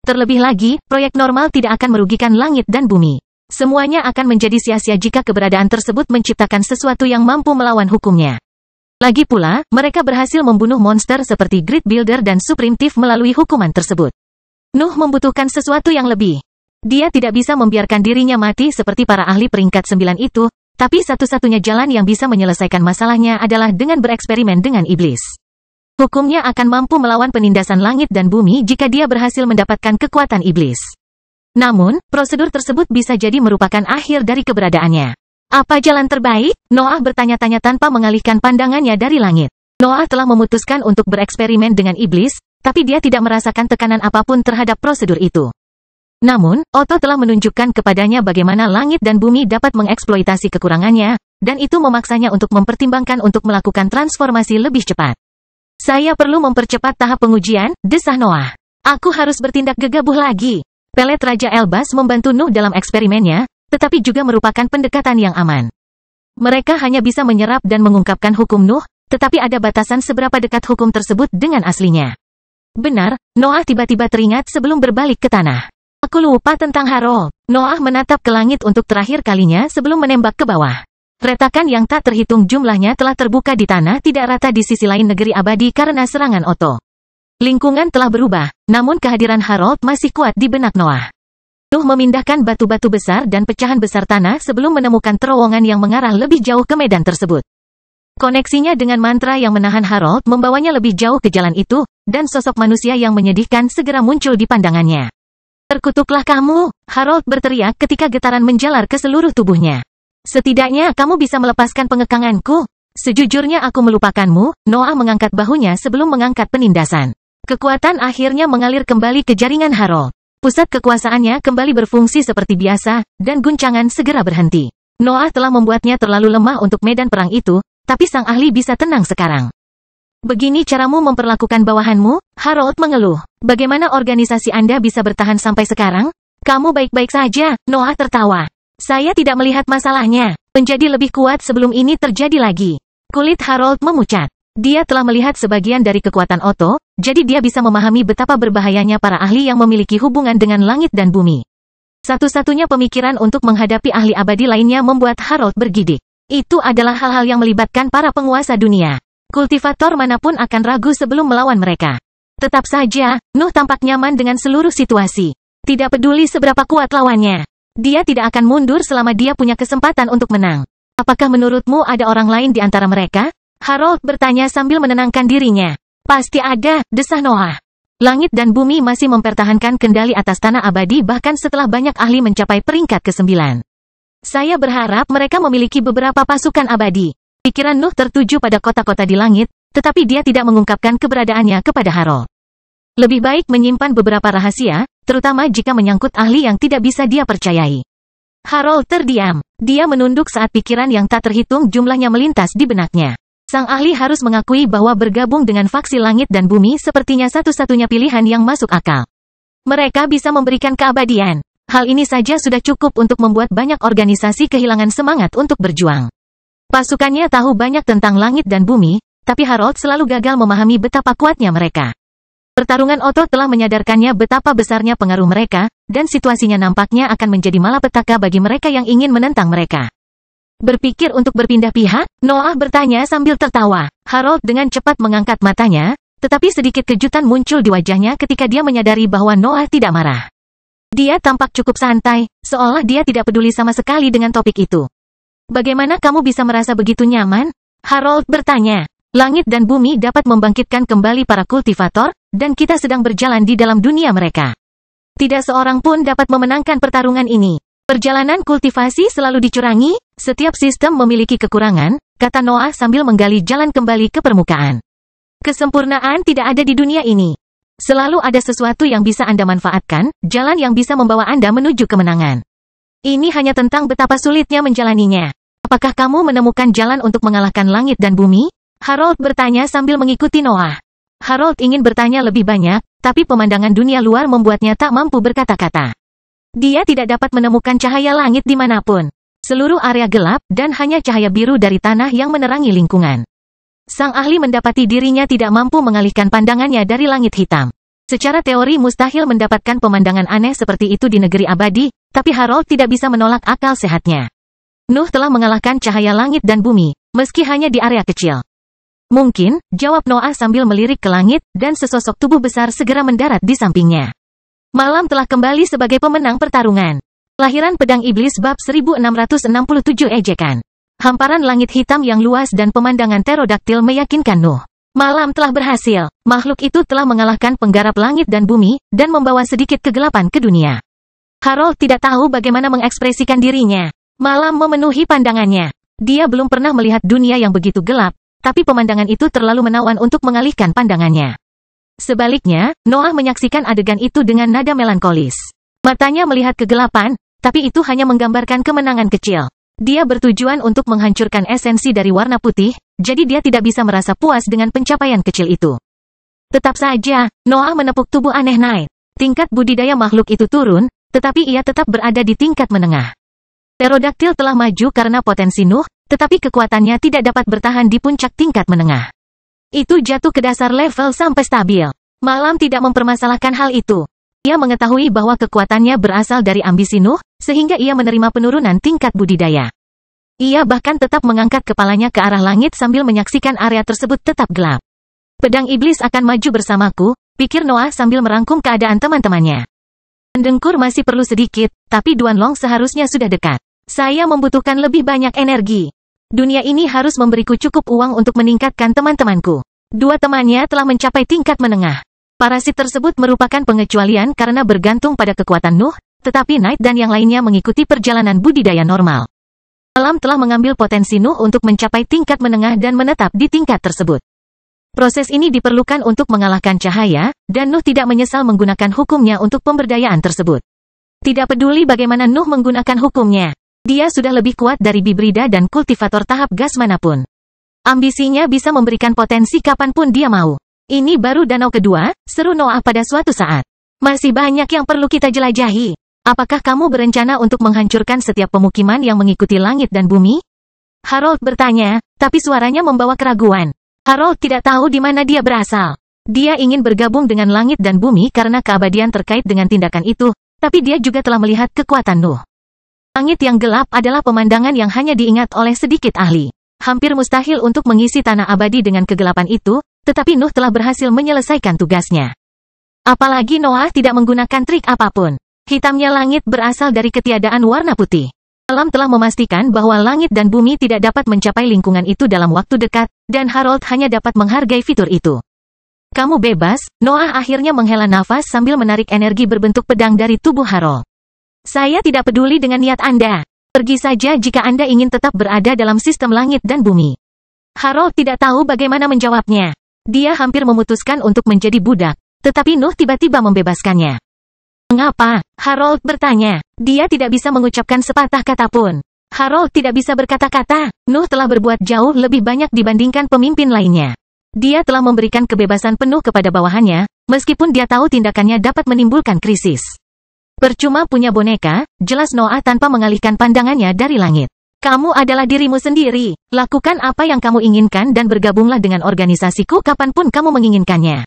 Terlebih lagi, proyek normal tidak akan merugikan langit dan bumi. Semuanya akan menjadi sia-sia jika keberadaan tersebut menciptakan sesuatu yang mampu melawan hukumnya. Lagi pula, mereka berhasil membunuh monster seperti Great Builder dan Supreme Thief melalui hukuman tersebut. Nuh membutuhkan sesuatu yang lebih. Dia tidak bisa membiarkan dirinya mati seperti para ahli peringkat 9 itu, tapi satu-satunya jalan yang bisa menyelesaikan masalahnya adalah dengan bereksperimen dengan iblis. Hukumnya akan mampu melawan penindasan langit dan bumi jika dia berhasil mendapatkan kekuatan iblis. Namun, prosedur tersebut bisa jadi merupakan akhir dari keberadaannya. Apa jalan terbaik? Noah bertanya-tanya tanpa mengalihkan pandangannya dari langit. Noah telah memutuskan untuk bereksperimen dengan iblis, tapi dia tidak merasakan tekanan apapun terhadap prosedur itu. Namun, Otto telah menunjukkan kepadanya bagaimana langit dan bumi dapat mengeksploitasi kekurangannya, dan itu memaksanya untuk mempertimbangkan untuk melakukan transformasi lebih cepat. Saya perlu mempercepat tahap pengujian, desah Noah. Aku harus bertindak gegabah lagi. Pelet Raja Elbas membantu Nuh dalam eksperimennya, tetapi juga merupakan pendekatan yang aman. Mereka hanya bisa menyerap dan mengungkapkan hukum Nuh, tetapi ada batasan seberapa dekat hukum tersebut dengan aslinya. Benar, Noah tiba-tiba teringat sebelum berbalik ke tanah. Aku lupa tentang Harold. Noah menatap ke langit untuk terakhir kalinya sebelum menembak ke bawah. Retakan yang tak terhitung jumlahnya telah terbuka di tanah tidak rata di sisi lain negeri abadi karena serangan Otto. Lingkungan telah berubah, namun kehadiran Harold masih kuat di benak Noah. Nuh memindahkan batu-batu besar dan pecahan besar tanah sebelum menemukan terowongan yang mengarah lebih jauh ke medan tersebut. Koneksinya dengan mantra yang menahan Harold membawanya lebih jauh ke jalan itu, dan sosok manusia yang menyedihkan segera muncul di pandangannya. Terkutuklah kamu, Harold berteriak ketika getaran menjalar ke seluruh tubuhnya. Setidaknya kamu bisa melepaskan pengekanganku. Sejujurnya aku melupakanmu. Noah mengangkat bahunya sebelum mengangkat penindasan. Kekuatan akhirnya mengalir kembali ke jaringan Harold. Pusat kekuasaannya kembali berfungsi seperti biasa, dan guncangan segera berhenti. Noah telah membuatnya terlalu lemah untuk medan perang itu, tapi sang ahli bisa tenang sekarang. Begini caramu memperlakukan bawahanmu? Harold mengeluh. Bagaimana organisasi Anda bisa bertahan sampai sekarang? Kamu baik-baik saja, Noah tertawa. Saya tidak melihat masalahnya. Menjadi lebih kuat sebelum ini terjadi lagi. Kulit Harold memucat. Dia telah melihat sebagian dari kekuatan Otto, jadi dia bisa memahami betapa berbahayanya para ahli yang memiliki hubungan dengan langit dan bumi. Satu-satunya pemikiran untuk menghadapi ahli abadi lainnya membuat Harold bergidik. Itu adalah hal-hal yang melibatkan para penguasa dunia. Kultivator manapun akan ragu sebelum melawan mereka. Tetap saja, Nuh tampak nyaman dengan seluruh situasi. Tidak peduli seberapa kuat lawannya. Dia tidak akan mundur selama dia punya kesempatan untuk menang. Apakah menurutmu ada orang lain di antara mereka? Harold bertanya sambil menenangkan dirinya. Pasti ada, desah Noah. Langit dan bumi masih mempertahankan kendali atas tanah abadi bahkan setelah banyak ahli mencapai peringkat ke-9. Saya berharap mereka memiliki beberapa pasukan abadi. Pikiran Nuh tertuju pada kota-kota di langit, tetapi dia tidak mengungkapkan keberadaannya kepada Harold. Lebih baik menyimpan beberapa rahasia, terutama jika menyangkut ahli yang tidak bisa dia percayai. Harold terdiam. Dia menunduk saat pikiran yang tak terhitung jumlahnya melintas di benaknya. Sang ahli harus mengakui bahwa bergabung dengan faksi langit dan bumi sepertinya satu-satunya pilihan yang masuk akal. Mereka bisa memberikan keabadian. Hal ini saja sudah cukup untuk membuat banyak organisasi kehilangan semangat untuk berjuang. Pasukannya tahu banyak tentang langit dan bumi, tapi Harold selalu gagal memahami betapa kuatnya mereka. Pertarungan Otto telah menyadarkannya betapa besarnya pengaruh mereka, dan situasinya nampaknya akan menjadi malapetaka bagi mereka yang ingin menentang mereka. Berpikir untuk berpindah pihak? Noah bertanya sambil tertawa. Harold dengan cepat mengangkat matanya, tetapi sedikit kejutan muncul di wajahnya ketika dia menyadari bahwa Noah tidak marah. Dia tampak cukup santai, seolah dia tidak peduli sama sekali dengan topik itu. Bagaimana kamu bisa merasa begitu nyaman? Harold bertanya. Langit dan bumi dapat membangkitkan kembali para kultivator, dan kita sedang berjalan di dalam dunia mereka. Tidak seorang pun dapat memenangkan pertarungan ini. Perjalanan kultivasi selalu dicurangi, setiap sistem memiliki kekurangan, kata Noah sambil menggali jalan kembali ke permukaan. Kesempurnaan tidak ada di dunia ini. Selalu ada sesuatu yang bisa Anda manfaatkan, jalan yang bisa membawa Anda menuju kemenangan. Ini hanya tentang betapa sulitnya menjalaninya. Apakah kamu menemukan jalan untuk mengalahkan langit dan bumi? Harold bertanya sambil mengikuti Noah. Harold ingin bertanya lebih banyak, tapi pemandangan dunia luar membuatnya tak mampu berkata-kata. Dia tidak dapat menemukan cahaya langit dimanapun. Seluruh area gelap, dan hanya cahaya biru dari tanah yang menerangi lingkungan. Sang ahli mendapati dirinya tidak mampu mengalihkan pandangannya dari langit hitam. Secara teori mustahil mendapatkan pemandangan aneh seperti itu di negeri abadi, tapi Harold tidak bisa menolak akal sehatnya. Nuh telah mengalahkan cahaya langit dan bumi, meski hanya di area kecil. Mungkin, jawab Noah sambil melirik ke langit, dan sesosok tubuh besar segera mendarat di sampingnya. Malam telah kembali sebagai pemenang pertarungan. Lahiran Pedang Iblis bab 1667 ejekan. Hamparan langit hitam yang luas dan pemandangan pterodaktil meyakinkan Nuh. Malam telah berhasil. Makhluk itu telah mengalahkan penggarap langit dan bumi, dan membawa sedikit kegelapan ke dunia. Harold tidak tahu bagaimana mengekspresikan dirinya. Malam memenuhi pandangannya. Dia belum pernah melihat dunia yang begitu gelap, tapi pemandangan itu terlalu menawan untuk mengalihkan pandangannya. Sebaliknya, Noah menyaksikan adegan itu dengan nada melankolis. Matanya melihat kegelapan, tapi itu hanya menggambarkan kemenangan kecil. Dia bertujuan untuk menghancurkan esensi dari warna putih, jadi dia tidak bisa merasa puas dengan pencapaian kecil itu. Tetap saja, Noah menepuk tubuh aneh Night. Tingkat budidaya makhluk itu turun, tetapi ia tetap berada di tingkat menengah. Pterodaktil telah maju karena potensi Nuh, tetapi kekuatannya tidak dapat bertahan di puncak tingkat menengah. Itu jatuh ke dasar level sampai stabil. Malam tidak mempermasalahkan hal itu. Ia mengetahui bahwa kekuatannya berasal dari ambisi Nuh, sehingga ia menerima penurunan tingkat budidaya. Ia bahkan tetap mengangkat kepalanya ke arah langit sambil menyaksikan area tersebut tetap gelap. Pedang Iblis akan maju bersamaku, pikir Noah sambil merangkum keadaan teman-temannya. Pendengkur masih perlu sedikit, tapi Duanlong seharusnya sudah dekat. Saya membutuhkan lebih banyak energi. Dunia ini harus memberiku cukup uang untuk meningkatkan teman-temanku. Dua temannya telah mencapai tingkat menengah. Parasit tersebut merupakan pengecualian karena bergantung pada kekuatan Nuh, tetapi Night dan yang lainnya mengikuti perjalanan budidaya normal. Alam telah mengambil potensi Nuh untuk mencapai tingkat menengah dan menetap di tingkat tersebut. Proses ini diperlukan untuk mengalahkan cahaya, dan Nuh tidak menyesal menggunakan hukumnya untuk pemberdayaan tersebut. Tidak peduli bagaimana Nuh menggunakan hukumnya, dia sudah lebih kuat dari Bibrida dan kultivator tahap gas manapun. Ambisinya bisa memberikan potensi kapanpun dia mau. Ini baru danau kedua, seru Noah pada suatu saat. Masih banyak yang perlu kita jelajahi. Apakah kamu berencana untuk menghancurkan setiap pemukiman yang mengikuti langit dan bumi? Harold bertanya, tapi suaranya membawa keraguan. Harold tidak tahu di mana dia berasal. Dia ingin bergabung dengan langit dan bumi karena keabadian terkait dengan tindakan itu, tapi dia juga telah melihat kekuatan Nuh. Langit yang gelap adalah pemandangan yang hanya diingat oleh sedikit ahli. Hampir mustahil untuk mengisi tanah abadi dengan kegelapan itu, tetapi Nuh telah berhasil menyelesaikan tugasnya. Apalagi Noah tidak menggunakan trik apapun. Hitamnya langit berasal dari ketiadaan warna putih. Alam telah memastikan bahwa langit dan bumi tidak dapat mencapai lingkungan itu dalam waktu dekat, dan Harold hanya dapat menghargai fitur itu. Kamu bebas, Noah akhirnya menghela nafas sambil menarik energi berbentuk pedang dari tubuh Harold. Saya tidak peduli dengan niat Anda. Pergi saja jika Anda ingin tetap berada dalam sistem langit dan bumi. Harold tidak tahu bagaimana menjawabnya. Dia hampir memutuskan untuk menjadi budak, tetapi Nuh tiba-tiba membebaskannya. Mengapa? Harold bertanya. Dia tidak bisa mengucapkan sepatah kata pun. Harold tidak bisa berkata-kata. Nuh telah berbuat jauh lebih banyak dibandingkan pemimpin lainnya. Dia telah memberikan kebebasan penuh kepada bawahannya, meskipun dia tahu tindakannya dapat menimbulkan krisis. Percuma punya boneka, jelas Noah tanpa mengalihkan pandangannya dari langit. Kamu adalah dirimu sendiri. Lakukan apa yang kamu inginkan dan bergabunglah dengan organisasiku kapanpun kamu menginginkannya.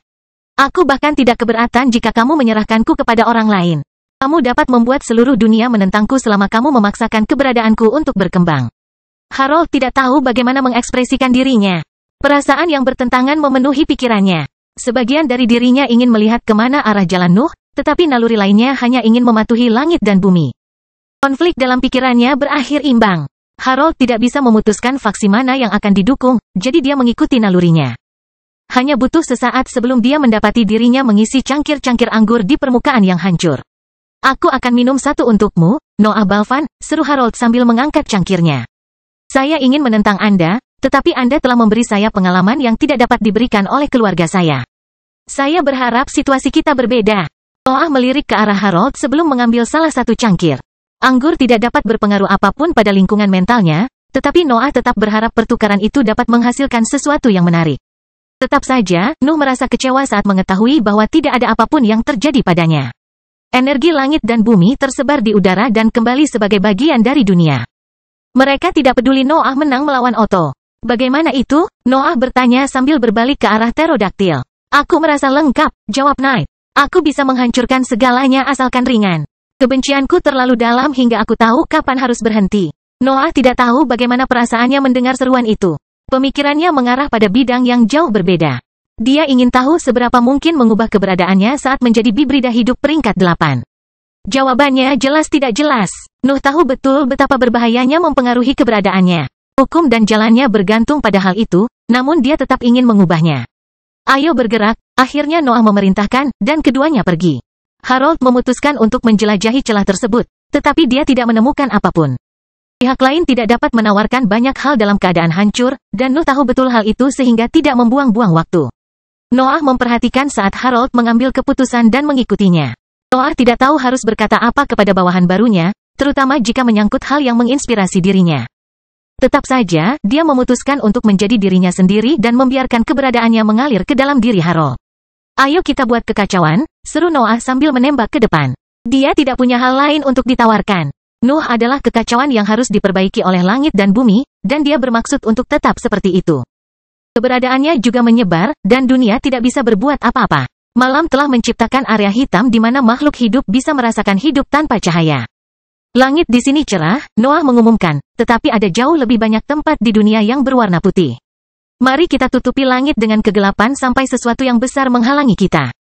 Aku bahkan tidak keberatan jika kamu menyerahkanku kepada orang lain. Kamu dapat membuat seluruh dunia menentangku selama kamu memaksakan keberadaanku untuk berkembang. Harold tidak tahu bagaimana mengekspresikan dirinya. Perasaan yang bertentangan memenuhi pikirannya. Sebagian dari dirinya ingin melihat kemana arah jalan Nuh, tetapi naluri lainnya hanya ingin mematuhi langit dan bumi. Konflik dalam pikirannya berakhir imbang. Harold tidak bisa memutuskan faksi mana yang akan didukung, jadi dia mengikuti nalurinya. Hanya butuh sesaat sebelum dia mendapati dirinya mengisi cangkir-cangkir anggur di permukaan yang hancur. Aku akan minum satu untukmu, Noah Balvan, seru Harold sambil mengangkat cangkirnya. Saya ingin menentang Anda, tetapi Anda telah memberi saya pengalaman yang tidak dapat diberikan oleh keluarga saya. Saya berharap situasi kita berbeda. Noah melirik ke arah Harold sebelum mengambil salah satu cangkir. Anggur tidak dapat berpengaruh apapun pada lingkungan mentalnya, tetapi Noah tetap berharap pertukaran itu dapat menghasilkan sesuatu yang menarik. Tetap saja, Nuh merasa kecewa saat mengetahui bahwa tidak ada apapun yang terjadi padanya. Energi langit dan bumi tersebar di udara dan kembali sebagai bagian dari dunia. Mereka tidak peduli Noah menang melawan Otto. Bagaimana itu? Noah bertanya sambil berbalik ke arah pterodaktil. Aku merasa lengkap, jawab Knight. Aku bisa menghancurkan segalanya asalkan ringan. Kebencianku terlalu dalam hingga aku tahu kapan harus berhenti. Noah tidak tahu bagaimana perasaannya mendengar seruan itu. Pemikirannya mengarah pada bidang yang jauh berbeda. Dia ingin tahu seberapa mungkin mengubah keberadaannya saat menjadi Bibrida hidup peringkat 8. Jawabannya jelas tidak jelas. Nuh tahu betul betapa berbahayanya mempengaruhi keberadaannya. Hukum dan jalannya bergantung pada hal itu, namun dia tetap ingin mengubahnya. Ayo bergerak, akhirnya Noah memerintahkan, dan keduanya pergi. Harold memutuskan untuk menjelajahi celah tersebut, tetapi dia tidak menemukan apapun. Pihak lain tidak dapat menawarkan banyak hal dalam keadaan hancur, dan Nuh tahu betul hal itu sehingga tidak membuang-buang waktu. Noah memperhatikan saat Harold mengambil keputusan dan mengikutinya. Noah tidak tahu harus berkata apa kepada bawahan barunya, terutama jika menyangkut hal yang menginspirasi dirinya. Tetap saja, dia memutuskan untuk menjadi dirinya sendiri dan membiarkan keberadaannya mengalir ke dalam diri Harold. Ayo kita buat kekacauan, seru Noah sambil menembak ke depan. Dia tidak punya hal lain untuk ditawarkan. Nuh adalah kekacauan yang harus diperbaiki oleh langit dan bumi, dan dia bermaksud untuk tetap seperti itu. Keberadaannya juga menyebar, dan dunia tidak bisa berbuat apa-apa. Malam telah menciptakan area hitam di mana makhluk hidup bisa merasakan hidup tanpa cahaya. Langit di sini cerah, Noah mengumumkan, tetapi ada jauh lebih banyak tempat di dunia yang berwarna putih. Mari kita tutupi langit dengan kegelapan sampai sesuatu yang besar menghalangi kita.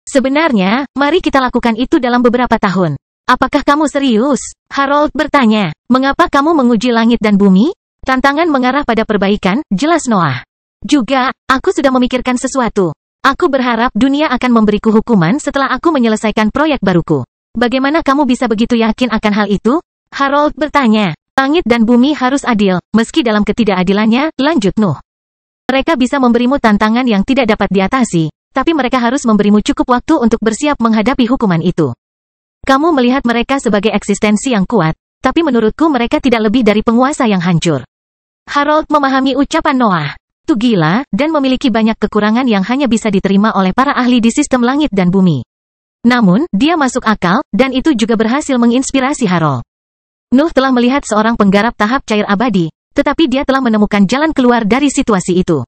Sebenarnya, mari kita lakukan itu dalam beberapa tahun. Apakah kamu serius? Harold bertanya. Mengapa kamu menguji langit dan bumi? Tantangan mengarah pada perbaikan, jelas Noah. Juga, aku sudah memikirkan sesuatu. Aku berharap dunia akan memberiku hukuman setelah aku menyelesaikan proyek baruku. Bagaimana kamu bisa begitu yakin akan hal itu? Harold bertanya. Langit dan bumi harus adil, meski dalam ketidakadilannya, lanjut Nuh. Mereka bisa memberimu tantangan yang tidak dapat diatasi, tapi mereka harus memberimu cukup waktu untuk bersiap menghadapi hukuman itu. Kamu melihat mereka sebagai eksistensi yang kuat, tapi menurutku mereka tidak lebih dari penguasa yang hancur. Harold memahami ucapan Noah. Itu gila, dan memiliki banyak kekurangan yang hanya bisa diterima oleh para ahli di sistem langit dan bumi. Namun, dia masuk akal, dan itu juga berhasil menginspirasi Harold. Nuh telah melihat seorang penggarap tahap cair abadi, tetapi dia telah menemukan jalan keluar dari situasi itu.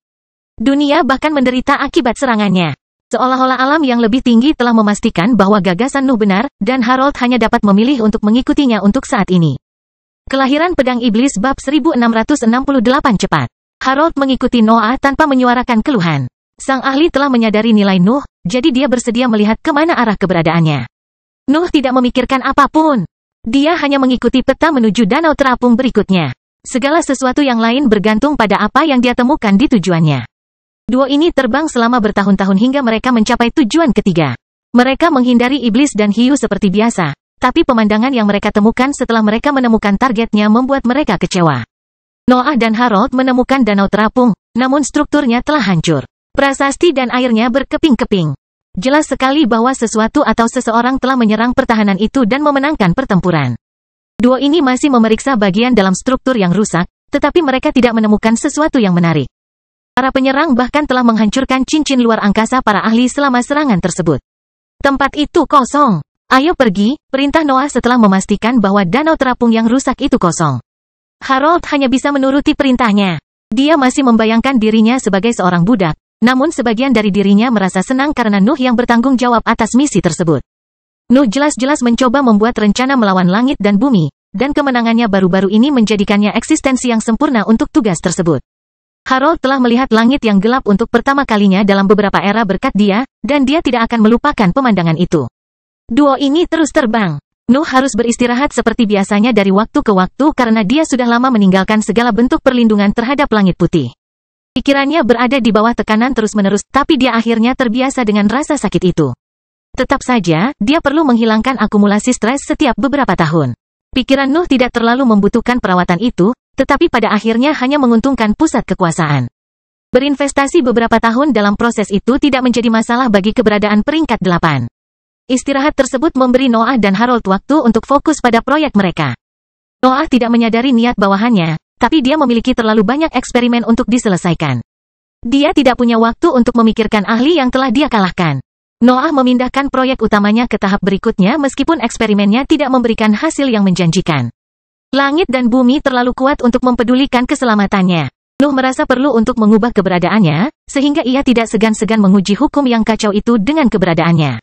Dunia bahkan menderita akibat serangannya. Seolah-olah alam yang lebih tinggi telah memastikan bahwa gagasan Nuh benar, dan Harold hanya dapat memilih untuk mengikutinya untuk saat ini. Kelahiran Pedang Iblis bab 1668 cepat. Harold mengikuti Noah tanpa menyuarakan keluhan. Sang ahli telah menyadari nilai Nuh, jadi dia bersedia melihat kemana arah keberadaannya. Nuh tidak memikirkan apapun. Dia hanya mengikuti peta menuju danau terapung berikutnya. Segala sesuatu yang lain bergantung pada apa yang dia temukan di tujuannya. Duo ini terbang selama bertahun-tahun hingga mereka mencapai tujuan ketiga. Mereka menghindari iblis dan hiu seperti biasa, tapi pemandangan yang mereka temukan setelah mereka menemukan targetnya membuat mereka kecewa. Noah dan Harold menemukan danau terapung, namun strukturnya telah hancur. Prasasti dan airnya berkeping-keping. Jelas sekali bahwa sesuatu atau seseorang telah menyerang pertahanan itu dan memenangkan pertempuran. Duo ini masih memeriksa bagian dalam struktur yang rusak, tetapi mereka tidak menemukan sesuatu yang menarik. Para penyerang bahkan telah menghancurkan cincin luar angkasa para ahli selama serangan tersebut. Tempat itu kosong. Ayo pergi, perintah Noah setelah memastikan bahwa danau terapung yang rusak itu kosong. Harold hanya bisa menuruti perintahnya. Dia masih membayangkan dirinya sebagai seorang budak, namun sebagian dari dirinya merasa senang karena Nuh yang bertanggung jawab atas misi tersebut. Nuh jelas-jelas mencoba membuat rencana melawan langit dan bumi, dan kemenangannya baru-baru ini menjadikannya eksistensi yang sempurna untuk tugas tersebut. Harold telah melihat langit yang gelap untuk pertama kalinya dalam beberapa era berkat dia, dan dia tidak akan melupakan pemandangan itu. Duo ini terus terbang. Nuh harus beristirahat seperti biasanya dari waktu ke waktu karena dia sudah lama meninggalkan segala bentuk perlindungan terhadap langit putih. Pikirannya berada di bawah tekanan terus-menerus, tapi dia akhirnya terbiasa dengan rasa sakit itu. Tetap saja, dia perlu menghilangkan akumulasi stres setiap beberapa tahun. Pikiran Nuh tidak terlalu membutuhkan perawatan itu, tetapi pada akhirnya hanya menguntungkan pusat kekuasaan. Berinvestasi beberapa tahun dalam proses itu tidak menjadi masalah bagi keberadaan peringkat 8. Istirahat tersebut memberi Noah dan Harold waktu untuk fokus pada proyek mereka. Noah tidak menyadari niat bawahannya, tapi dia memiliki terlalu banyak eksperimen untuk diselesaikan. Dia tidak punya waktu untuk memikirkan ahli yang telah dia kalahkan. Noah memindahkan proyek utamanya ke tahap berikutnya meskipun eksperimennya tidak memberikan hasil yang menjanjikan. Langit dan bumi terlalu kuat untuk mempedulikan keselamatannya. Nuh merasa perlu untuk mengubah keberadaannya, sehingga ia tidak segan-segan menguji hukum yang kacau itu dengan keberadaannya.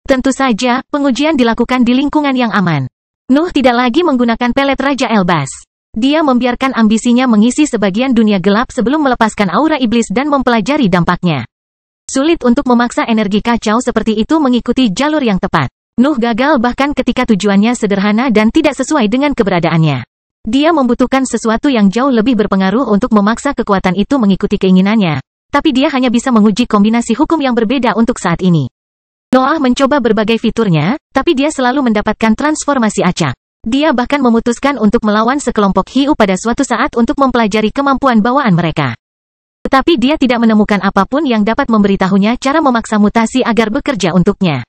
Tentu saja, pengujian dilakukan di lingkungan yang aman. Nuh tidak lagi menggunakan pelet Raja Elbas. Dia membiarkan ambisinya mengisi sebagian dunia gelap sebelum melepaskan aura iblis dan mempelajari dampaknya. Sulit untuk memaksa energi kacau seperti itu mengikuti jalur yang tepat. Nuh gagal bahkan ketika tujuannya sederhana dan tidak sesuai dengan keberadaannya. Dia membutuhkan sesuatu yang jauh lebih berpengaruh untuk memaksa kekuatan itu mengikuti keinginannya, tapi dia hanya bisa menguji kombinasi hukum yang berbeda untuk saat ini. Noah mencoba berbagai fiturnya, tapi dia selalu mendapatkan transformasi acak. Dia bahkan memutuskan untuk melawan sekelompok hiu pada suatu saat untuk mempelajari kemampuan bawaan mereka. Tetapi dia tidak menemukan apapun yang dapat memberitahunya cara memaksa mutasi agar bekerja untuknya.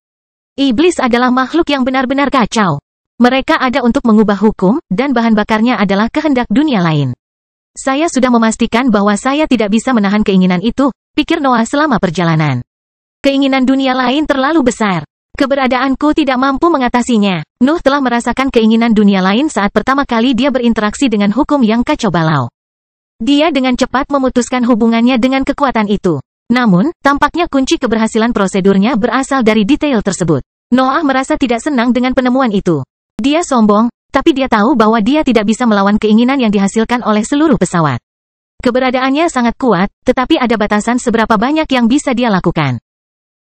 Iblis adalah makhluk yang benar-benar kacau. Mereka ada untuk mengubah hukum, dan bahan bakarnya adalah kehendak dunia lain. Saya sudah memastikan bahwa saya tidak bisa menahan keinginan itu, pikir Noah selama perjalanan. Keinginan dunia lain terlalu besar. Keberadaanku tidak mampu mengatasinya. Nuh telah merasakan keinginan dunia lain saat pertama kali dia berinteraksi dengan hukum yang kacau balau. Dia dengan cepat memutuskan hubungannya dengan kekuatan itu. Namun, tampaknya kunci keberhasilan prosedurnya berasal dari detail tersebut. Noah merasa tidak senang dengan penemuan itu. Dia sombong, tapi dia tahu bahwa dia tidak bisa melawan keinginan yang dihasilkan oleh seluruh pesawat. Keberadaannya sangat kuat, tetapi ada batasan seberapa banyak yang bisa dia lakukan.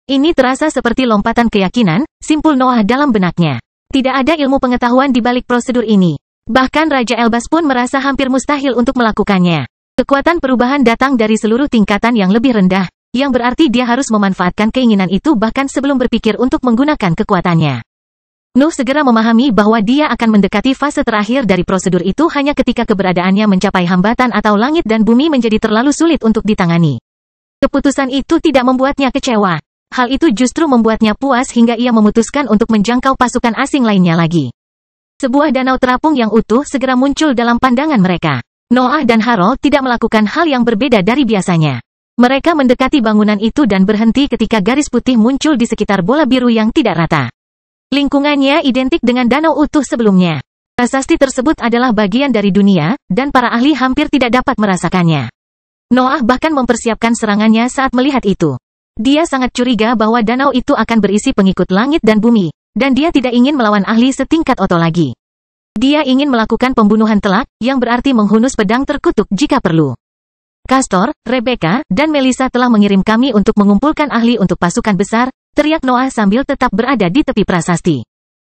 Ini terasa seperti lompatan keyakinan, simpul Noah dalam benaknya. Tidak ada ilmu pengetahuan di balik prosedur ini. Bahkan Raja Elbas pun merasa hampir mustahil untuk melakukannya. Kekuatan perubahan datang dari seluruh tingkatan yang lebih rendah, yang berarti dia harus memanfaatkan keinginan itu bahkan sebelum berpikir untuk menggunakan kekuatannya. Nuh segera memahami bahwa dia akan mendekati fase terakhir dari prosedur itu hanya ketika keberadaannya mencapai hambatan atau langit dan bumi menjadi terlalu sulit untuk ditangani. Keputusan itu tidak membuatnya kecewa. Hal itu justru membuatnya puas hingga ia memutuskan untuk menjangkau pasukan asing lainnya lagi. Sebuah danau terapung yang utuh segera muncul dalam pandangan mereka. Noah dan Harold tidak melakukan hal yang berbeda dari biasanya. Mereka mendekati bangunan itu dan berhenti ketika garis putih muncul di sekitar bola biru yang tidak rata. Lingkungannya identik dengan danau utuh sebelumnya. Prasasti tersebut adalah bagian dari dunia, dan para ahli hampir tidak dapat merasakannya. Noah bahkan mempersiapkan serangannya saat melihat itu. Dia sangat curiga bahwa danau itu akan berisi pengikut langit dan bumi, dan dia tidak ingin melawan ahli setingkat Otto lagi. Dia ingin melakukan pembunuhan telak, yang berarti menghunus pedang terkutuk jika perlu. Castor, Rebecca, dan Melissa telah mengirim kami untuk mengumpulkan ahli untuk pasukan besar, teriak Noah sambil tetap berada di tepi prasasti.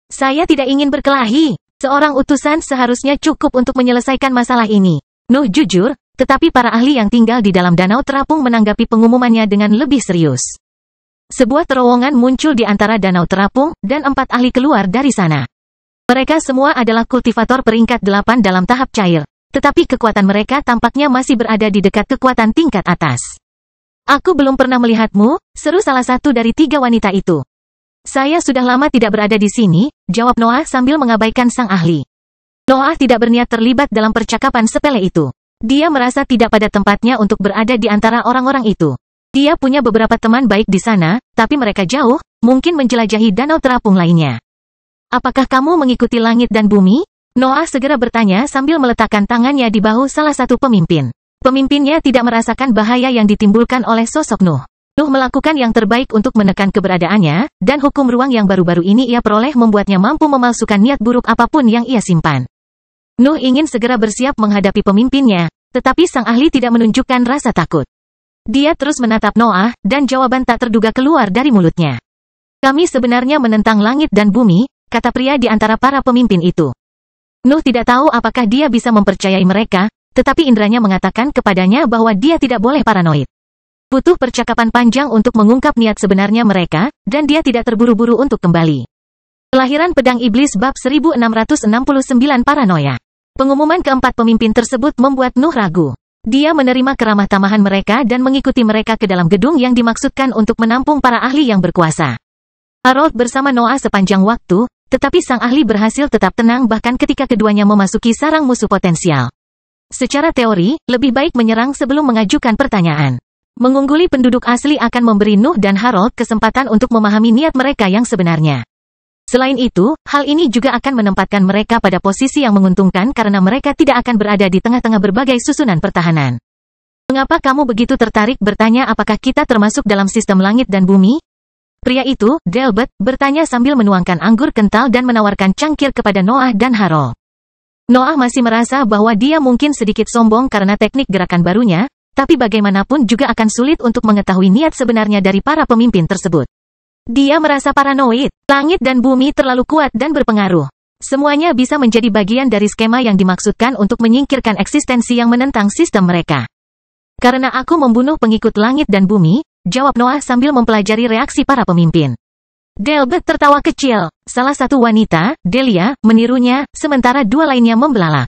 Saya tidak ingin berkelahi. Seorang utusan seharusnya cukup untuk menyelesaikan masalah ini. Nuh jujur, tetapi para ahli yang tinggal di dalam danau terapung menanggapi pengumumannya dengan lebih serius. Sebuah terowongan muncul di antara danau terapung, dan 4 ahli keluar dari sana. Mereka semua adalah kultivator peringkat 8 dalam tahap cair. Tetapi kekuatan mereka tampaknya masih berada di dekat kekuatan tingkat atas. Aku belum pernah melihatmu, seru salah satu dari 3 wanita itu. Saya sudah lama tidak berada di sini, jawab Noah sambil mengabaikan sang ahli. Noah tidak berniat terlibat dalam percakapan sepele itu. Dia merasa tidak pada tempatnya untuk berada di antara orang-orang itu. Dia punya beberapa teman baik di sana, tapi mereka jauh, mungkin menjelajahi danau terapung lainnya. Apakah kamu mengikuti langit dan bumi? Noah segera bertanya sambil meletakkan tangannya di bahu salah satu pemimpin. Pemimpinnya tidak merasakan bahaya yang ditimbulkan oleh sosok Nuh. Nuh melakukan yang terbaik untuk menekan keberadaannya, dan hukum ruang yang baru-baru ini ia peroleh membuatnya mampu memalsukan niat buruk apapun yang ia simpan. Nuh ingin segera bersiap menghadapi pemimpinnya, tetapi sang ahli tidak menunjukkan rasa takut. Dia terus menatap Noah, dan jawaban tak terduga keluar dari mulutnya. Kami sebenarnya menentang langit dan bumi, kata pria di antara para pemimpin itu. Nuh tidak tahu apakah dia bisa mempercayai mereka, tetapi indranya mengatakan kepadanya bahwa dia tidak boleh paranoid. Butuh percakapan panjang untuk mengungkap niat sebenarnya mereka, dan dia tidak terburu-buru untuk kembali. Kelahiran Pedang Iblis bab 1669 Paranoia. Pengumuman keempat pemimpin tersebut membuat Nuh ragu. Dia menerima keramah tamahan mereka dan mengikuti mereka ke dalam gedung yang dimaksudkan untuk menampung para ahli yang berkuasa. Harold bersama Noah sepanjang waktu, tetapi sang ahli berhasil tetap tenang bahkan ketika keduanya memasuki sarang musuh potensial. Secara teori, lebih baik menyerang sebelum mengajukan pertanyaan. Mengungguli penduduk asli akan memberi Nuh dan Harold kesempatan untuk memahami niat mereka yang sebenarnya. Selain itu, hal ini juga akan menempatkan mereka pada posisi yang menguntungkan karena mereka tidak akan berada di tengah-tengah berbagai susunan pertahanan. Mengapa kamu begitu tertarik bertanya apakah kita termasuk dalam sistem langit dan bumi? Pria itu, Delbert, bertanya sambil menuangkan anggur kental dan menawarkan cangkir kepada Noah dan Harold. Noah masih merasa bahwa dia mungkin sedikit sombong karena teknik gerakan barunya, tapi bagaimanapun juga akan sulit untuk mengetahui niat sebenarnya dari para pemimpin tersebut. Dia merasa paranoid, langit dan bumi terlalu kuat dan berpengaruh. Semuanya bisa menjadi bagian dari skema yang dimaksudkan untuk menyingkirkan eksistensi yang menentang sistem mereka. Karena aku membunuh pengikut langit dan bumi, jawab Noah sambil mempelajari reaksi para pemimpin. Delbert tertawa kecil. Salah satu wanita, Delia, menirunya, sementara 2 lainnya membelalak.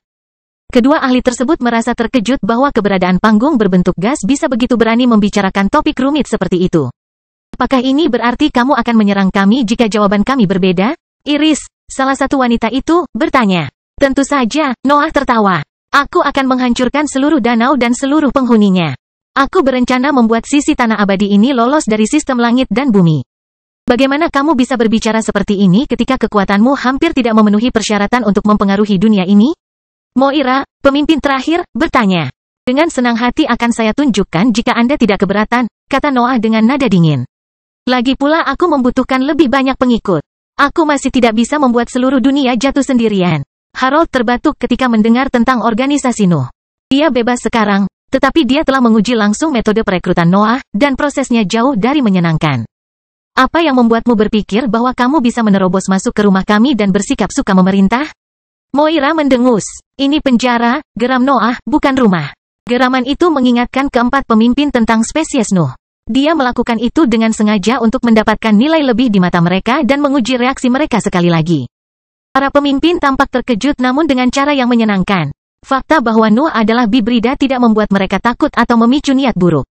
Kedua ahli tersebut merasa terkejut bahwa keberadaan panggung berbentuk gas bisa begitu berani membicarakan topik rumit seperti itu. Apakah ini berarti kamu akan menyerang kami jika jawaban kami berbeda? Iris, salah satu wanita itu, bertanya. Tentu saja, Noah tertawa. Aku akan menghancurkan seluruh danau dan seluruh penghuninya. Aku berencana membuat sisi tanah abadi ini lolos dari sistem langit dan bumi. Bagaimana kamu bisa berbicara seperti ini ketika kekuatanmu hampir tidak memenuhi persyaratan untuk mempengaruhi dunia ini? Moira, pemimpin terakhir, bertanya. Dengan senang hati akan saya tunjukkan jika Anda tidak keberatan, kata Noah dengan nada dingin. Lagi pula aku membutuhkan lebih banyak pengikut. Aku masih tidak bisa membuat seluruh dunia jatuh sendirian. Harold terbatuk ketika mendengar tentang organisasi Nuh. Dia bebas sekarang, tetapi dia telah menguji langsung metode perekrutan Noah, dan prosesnya jauh dari menyenangkan. Apa yang membuatmu berpikir bahwa kamu bisa menerobos masuk ke rumah kami dan bersikap suka memerintah? Moira mendengus. Ini penjara, geram Noah, bukan rumah. Geraman itu mengingatkan keempat pemimpin tentang spesies Nuh. Dia melakukan itu dengan sengaja untuk mendapatkan nilai lebih di mata mereka dan menguji reaksi mereka sekali lagi. Para pemimpin tampak terkejut namun dengan cara yang menyenangkan. Fakta bahwa Nuh adalah bibrida tidak membuat mereka takut atau memicu niat buruk.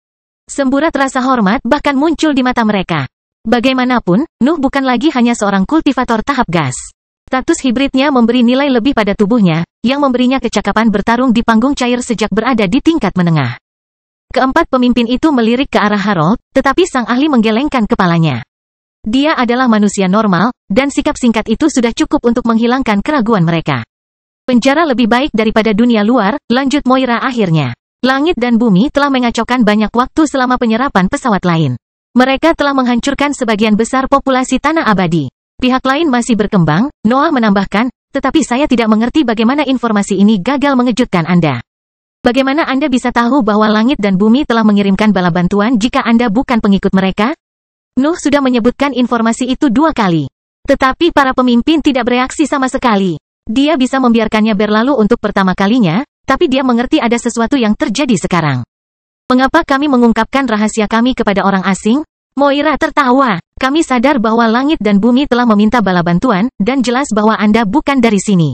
Semburat rasa hormat bahkan muncul di mata mereka. Bagaimanapun, Nuh bukan lagi hanya seorang kultivator tahap gas. Status hibridnya memberi nilai lebih pada tubuhnya, yang memberinya kecakapan bertarung di panggung cair sejak berada di tingkat menengah. Keempat pemimpin itu melirik ke arah Harold, tetapi sang ahli menggelengkan kepalanya. Dia adalah manusia normal, dan sikap singkat itu sudah cukup untuk menghilangkan keraguan mereka. Penjara lebih baik daripada dunia luar, lanjut Moira akhirnya. Langit dan bumi telah mengacaukan banyak waktu selama penyerapan pesawat lain. Mereka telah menghancurkan sebagian besar populasi tanah abadi. Pihak lain masih berkembang, Noah menambahkan, tetapi saya tidak mengerti bagaimana informasi ini gagal mengejutkan Anda. Bagaimana Anda bisa tahu bahwa langit dan bumi telah mengirimkan bala bantuan jika Anda bukan pengikut mereka? Nuh sudah menyebutkan informasi itu 2 kali. Tetapi para pemimpin tidak bereaksi sama sekali. Dia bisa membiarkannya berlalu untuk pertama kalinya, tapi dia mengerti ada sesuatu yang terjadi sekarang. Mengapa kami mengungkapkan rahasia kami kepada orang asing? Moira tertawa. Kami sadar bahwa langit dan bumi telah meminta bala bantuan, dan jelas bahwa Anda bukan dari sini.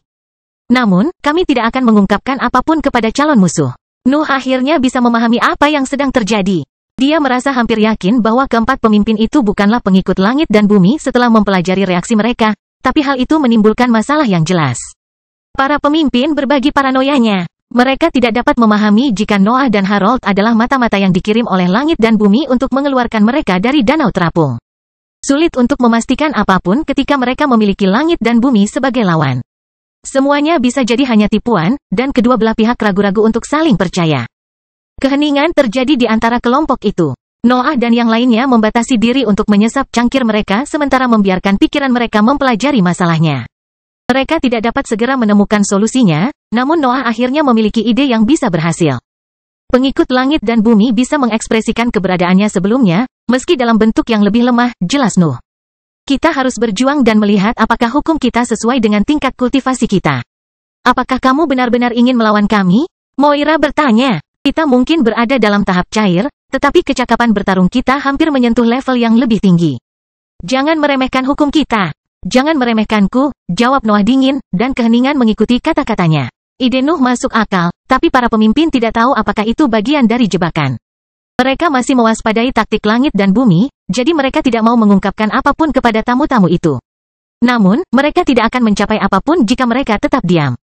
Namun, kami tidak akan mengungkapkan apapun kepada calon musuh. Nuh akhirnya bisa memahami apa yang sedang terjadi. Dia merasa hampir yakin bahwa keempat pemimpin itu bukanlah pengikut langit dan bumi setelah mempelajari reaksi mereka, tapi hal itu menimbulkan masalah yang jelas. Para pemimpin berbagi paranoianya. Mereka tidak dapat memahami jika Noah dan Harold adalah mata-mata yang dikirim oleh langit dan bumi untuk mengeluarkan mereka dari danau terapung. Sulit untuk memastikan apapun ketika mereka memiliki langit dan bumi sebagai lawan. Semuanya bisa jadi hanya tipuan, dan kedua belah pihak ragu-ragu untuk saling percaya. Keheningan terjadi di antara kelompok itu. Noah dan yang lainnya membatasi diri untuk menyesap cangkir mereka sementara membiarkan pikiran mereka mempelajari masalahnya. Mereka tidak dapat segera menemukan solusinya, namun Noah akhirnya memiliki ide yang bisa berhasil. Pengikut langit dan bumi bisa mengekspresikan keberadaannya sebelumnya, meski dalam bentuk yang lebih lemah, jelas Nuh. Kita harus berjuang dan melihat apakah hukum kita sesuai dengan tingkat kultivasi kita. Apakah kamu benar-benar ingin melawan kami? Moira bertanya. Kita mungkin berada dalam tahap cair, tetapi kecakapan bertarung kita hampir menyentuh level yang lebih tinggi. Jangan meremehkan hukum kita. Jangan meremehkanku, jawab Noah dingin, dan keheningan mengikuti kata-katanya. Ide Nuh masuk akal, tapi para pemimpin tidak tahu apakah itu bagian dari jebakan. Mereka masih mewaspadai taktik langit dan bumi, jadi mereka tidak mau mengungkapkan apapun kepada tamu-tamu itu. Namun, mereka tidak akan mencapai apapun jika mereka tetap diam.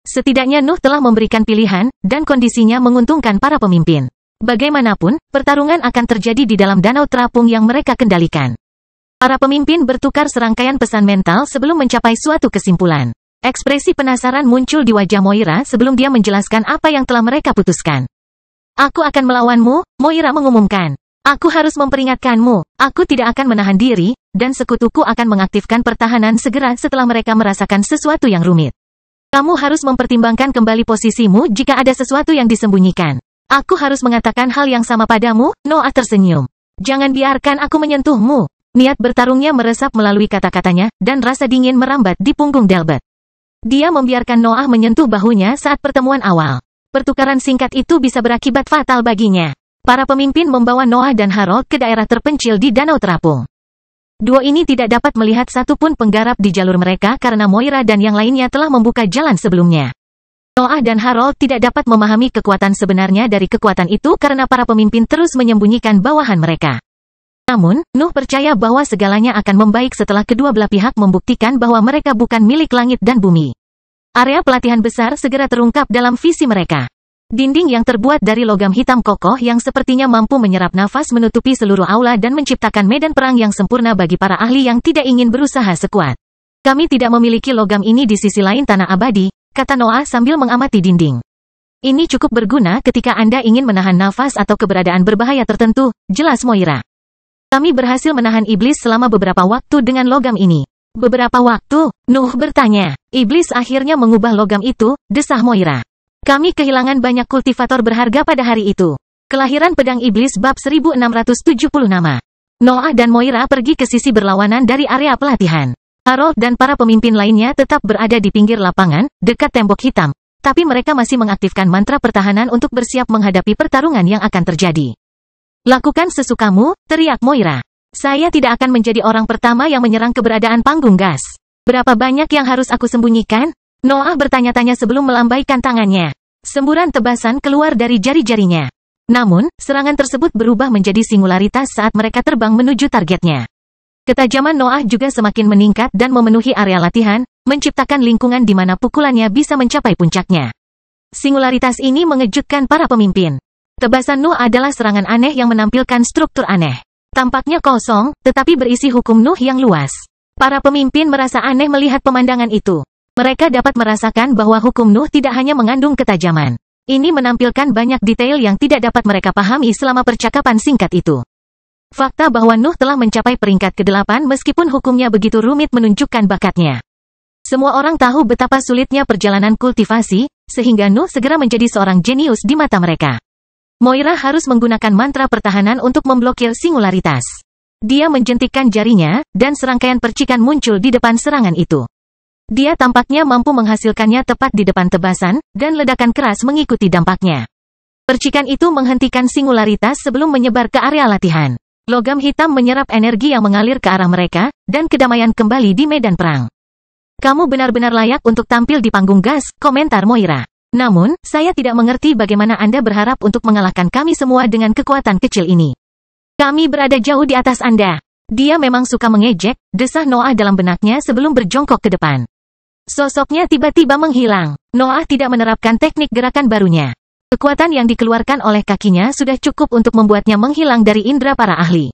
Setidaknya Nuh telah memberikan pilihan, dan kondisinya menguntungkan para pemimpin. Bagaimanapun, pertarungan akan terjadi di dalam danau terapung yang mereka kendalikan. Para pemimpin bertukar serangkaian pesan mental sebelum mencapai suatu kesimpulan. Ekspresi penasaran muncul di wajah Moira sebelum dia menjelaskan apa yang telah mereka putuskan. Aku akan melawanmu, Moira mengumumkan. Aku harus memperingatkanmu, aku tidak akan menahan diri, dan sekutuku akan mengaktifkan pertahanan segera setelah mereka merasakan sesuatu yang rumit. Kamu harus mempertimbangkan kembali posisimu jika ada sesuatu yang disembunyikan. Aku harus mengatakan hal yang sama padamu, Noah tersenyum. Jangan biarkan aku menyentuhmu. Niat bertarungnya meresap melalui kata-katanya, dan rasa dingin merambat di punggung Delbert. Dia membiarkan Noah menyentuh bahunya saat pertemuan awal. Pertukaran singkat itu bisa berakibat fatal baginya. Para pemimpin membawa Noah dan Harold ke daerah terpencil di danau terapung. Duo ini tidak dapat melihat satupun penggarap di jalur mereka karena Moira dan yang lainnya telah membuka jalan sebelumnya. Noah dan Harold tidak dapat memahami kekuatan sebenarnya dari kekuatan itu karena para pemimpin terus menyembunyikan bawahan mereka. Namun, Nuh percaya bahwa segalanya akan membaik setelah kedua belah pihak membuktikan bahwa mereka bukan milik langit dan bumi. Area pelatihan besar segera terungkap dalam visi mereka. Dinding yang terbuat dari logam hitam kokoh yang sepertinya mampu menyerap nafas menutupi seluruh aula dan menciptakan medan perang yang sempurna bagi para ahli yang tidak ingin berusaha sekuat. Kami tidak memiliki logam ini di sisi lain tanah abadi, kata Noah sambil mengamati dinding. Ini cukup berguna ketika Anda ingin menahan nafas atau keberadaan berbahaya tertentu, jelas Moira. Kami berhasil menahan iblis selama beberapa waktu dengan logam ini. Beberapa waktu, Nuh bertanya. Iblis akhirnya mengubah logam itu, desah Moira. Kami kehilangan banyak kultivator berharga pada hari itu. Kelahiran Pedang Iblis bab 1670 nama. Noah dan Moira pergi ke sisi berlawanan dari area pelatihan. Harold dan para pemimpin lainnya tetap berada di pinggir lapangan, dekat tembok hitam. Tapi mereka masih mengaktifkan mantra pertahanan untuk bersiap menghadapi pertarungan yang akan terjadi. Lakukan sesukamu, teriak Moira. Saya tidak akan menjadi orang pertama yang menyerang keberadaan panggung gas. Berapa banyak yang harus aku sembunyikan? Noah bertanya-tanya sebelum melambaikan tangannya. Semburan tebasan keluar dari jari-jarinya. Namun, serangan tersebut berubah menjadi singularitas saat mereka terbang menuju targetnya. Ketajaman Noah juga semakin meningkat dan memenuhi area latihan, menciptakan lingkungan di mana pukulannya bisa mencapai puncaknya. Singularitas ini mengejutkan para pemimpin. Tebasan Nuh adalah serangan aneh yang menampilkan struktur aneh. Tampaknya kosong, tetapi berisi hukum Nuh yang luas. Para pemimpin merasa aneh melihat pemandangan itu. Mereka dapat merasakan bahwa hukum Nuh tidak hanya mengandung ketajaman. Ini menampilkan banyak detail yang tidak dapat mereka pahami selama percakapan singkat itu. Fakta bahwa Nuh telah mencapai peringkat ke-8 meskipun hukumnya begitu rumit menunjukkan bakatnya. Semua orang tahu betapa sulitnya perjalanan kultivasi, sehingga Nuh segera menjadi seorang jenius di mata mereka. Moira harus menggunakan mantra pertahanan untuk memblokir singularitas. Dia menjentikkan jarinya, dan serangkaian percikan muncul di depan serangan itu. Dia tampaknya mampu menghasilkannya tepat di depan tebasan, dan ledakan keras mengikuti dampaknya. Percikan itu menghentikan singularitas sebelum menyebar ke area latihan. Logam hitam menyerap energi yang mengalir ke arah mereka, dan kedamaian kembali di medan perang. Kamu benar-benar layak untuk tampil di panggung gas, komentar Moira. Namun, saya tidak mengerti bagaimana Anda berharap untuk mengalahkan kami semua dengan kekuatan kecil ini. Kami berada jauh di atas Anda. Dia memang suka mengejek, desah Noah dalam benaknya sebelum berjongkok ke depan. Sosoknya tiba-tiba menghilang. Noah tidak menerapkan teknik gerakan barunya. Kekuatan yang dikeluarkan oleh kakinya sudah cukup untuk membuatnya menghilang dari indera para ahli.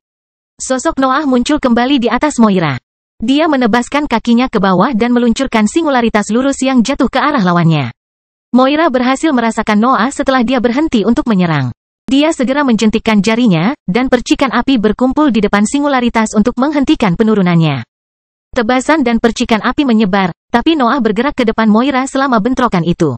Sosok Noah muncul kembali di atas Moira. Dia menebaskan kakinya ke bawah dan meluncurkan singularitas lurus yang jatuh ke arah lawannya. Moira berhasil merasakan Noah setelah dia berhenti untuk menyerang. Dia segera menjentikkan jarinya, dan percikan api berkumpul di depan singularitas untuk menghentikan penurunannya. Tebasan dan percikan api menyebar, tapi Noah bergerak ke depan Moira selama bentrokan itu.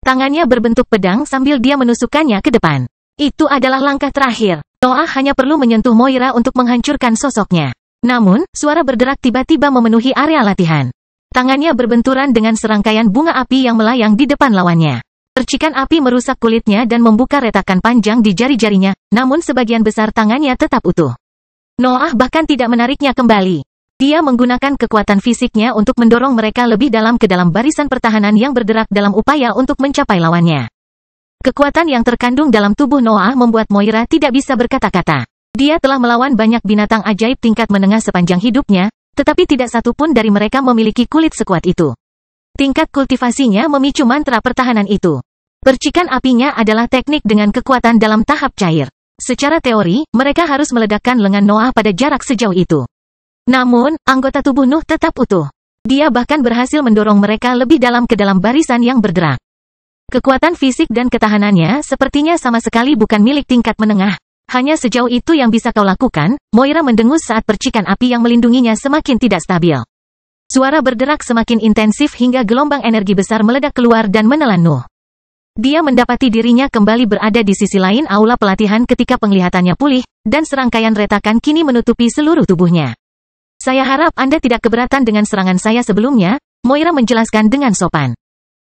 Tangannya berbentuk pedang sambil dia menusukkannya ke depan. Itu adalah langkah terakhir. Noah hanya perlu menyentuh Moira untuk menghancurkan sosoknya. Namun, suara berderak tiba-tiba memenuhi area latihan. Tangannya berbenturan dengan serangkaian bunga api yang melayang di depan lawannya. Percikan api merusak kulitnya dan membuka retakan panjang di jari-jarinya, namun sebagian besar tangannya tetap utuh. Noah bahkan tidak menariknya kembali. Dia menggunakan kekuatan fisiknya untuk mendorong mereka lebih dalam ke dalam barisan pertahanan yang bergerak dalam upaya untuk mencapai lawannya. Kekuatan yang terkandung dalam tubuh Noah membuat Moira tidak bisa berkata-kata. Dia telah melawan banyak binatang ajaib tingkat menengah sepanjang hidupnya, tetapi tidak satu pun dari mereka memiliki kulit sekuat itu. Tingkat kultivasinya memicu mantra pertahanan itu. Percikan apinya adalah teknik dengan kekuatan dalam tahap cair. Secara teori, mereka harus meledakkan lengan Noah pada jarak sejauh itu. Namun, anggota tubuh Nuh tetap utuh. Dia bahkan berhasil mendorong mereka lebih dalam ke dalam barisan yang bergerak. Kekuatan fisik dan ketahanannya sepertinya sama sekali bukan milik tingkat menengah. Hanya sejauh itu yang bisa kau lakukan, Moira mendengus saat percikan api yang melindunginya semakin tidak stabil. Suara berderak semakin intensif hingga gelombang energi besar meledak keluar dan menelan Nuh. Dia mendapati dirinya kembali berada di sisi lain aula pelatihan ketika penglihatannya pulih, dan serangkaian retakan kini menutupi seluruh tubuhnya. Saya harap Anda tidak keberatan dengan serangan saya sebelumnya, Moira menjelaskan dengan sopan.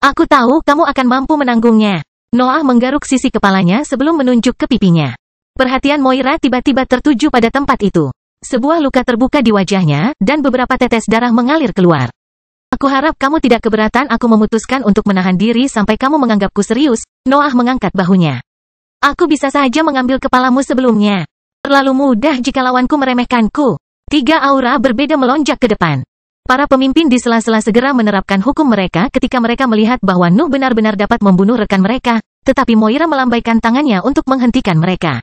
Aku tahu kamu akan mampu menanggungnya. Noah menggaruk sisi kepalanya sebelum menunjuk ke pipinya. Perhatian Moira tiba-tiba tertuju pada tempat itu. Sebuah luka terbuka di wajahnya, dan beberapa tetes darah mengalir keluar. Aku harap kamu tidak keberatan aku memutuskan untuk menahan diri sampai kamu menganggapku serius. Noah mengangkat bahunya. Aku bisa saja mengambil kepalamu sebelumnya. Terlalu mudah jika lawanku meremehkanku. 3 aura berbeda melonjak ke depan. Para pemimpin di sela-sela segera menerapkan hukum mereka ketika mereka melihat bahwa Nuh benar-benar dapat membunuh rekan mereka, tetapi Moira melambaikan tangannya untuk menghentikan mereka.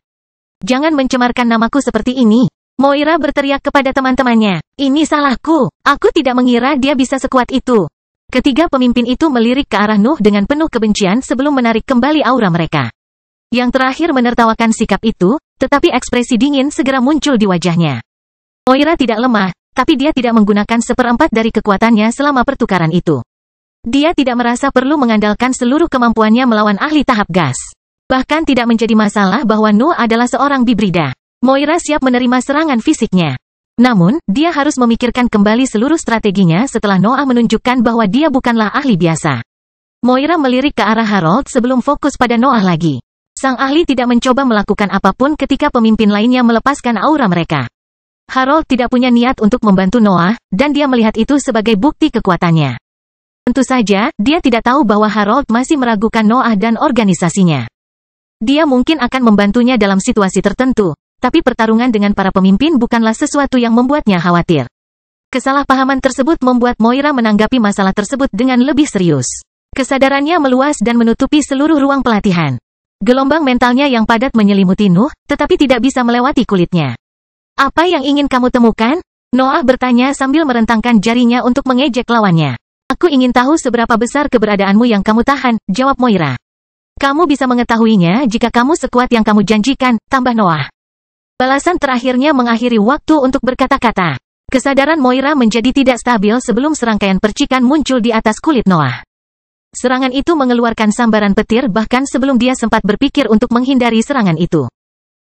Jangan mencemarkan namaku seperti ini. Moira berteriak kepada teman-temannya. Ini salahku. Aku tidak mengira dia bisa sekuat itu. Ketiga pemimpin itu melirik ke arah Nuh dengan penuh kebencian sebelum menarik kembali aura mereka. Yang terakhir menertawakan sikap itu, tetapi ekspresi dingin segera muncul di wajahnya. Moira tidak lemah, tapi dia tidak menggunakan seperempat dari kekuatannya selama pertukaran itu. Dia tidak merasa perlu mengandalkan seluruh kemampuannya melawan ahli tahap gas. Bahkan tidak menjadi masalah bahwa Nuh adalah seorang bibrida. Moira siap menerima serangan fisiknya. Namun, dia harus memikirkan kembali seluruh strateginya setelah Noah menunjukkan bahwa dia bukanlah ahli biasa. Moira melirik ke arah Harold sebelum fokus pada Noah lagi. Sang ahli tidak mencoba melakukan apapun ketika pemimpin lainnya melepaskan aura mereka. Harold tidak punya niat untuk membantu Noah, dan dia melihat itu sebagai bukti kekuatannya. Tentu saja, dia tidak tahu bahwa Harold masih meragukan Noah dan organisasinya. Dia mungkin akan membantunya dalam situasi tertentu, tapi pertarungan dengan para pemimpin bukanlah sesuatu yang membuatnya khawatir. Kesalahpahaman tersebut membuat Moira menanggapi masalah tersebut dengan lebih serius. Kesadarannya meluas dan menutupi seluruh ruang pelatihan. Gelombang mentalnya yang padat menyelimuti Nuh, tetapi tidak bisa melewati kulitnya. Apa yang ingin kamu temukan? Noah bertanya sambil merentangkan jarinya untuk mengejek lawannya. Aku ingin tahu seberapa besar keberadaanmu yang kamu tahan, jawab Moira. Kamu bisa mengetahuinya jika kamu sekuat yang kamu janjikan, tambah Noah. Balasan terakhirnya mengakhiri waktu untuk berkata-kata. Kesadaran Moira menjadi tidak stabil sebelum serangkaian percikan muncul di atas kulit Noah. Serangan itu mengeluarkan sambaran petir bahkan sebelum dia sempat berpikir untuk menghindari serangan itu.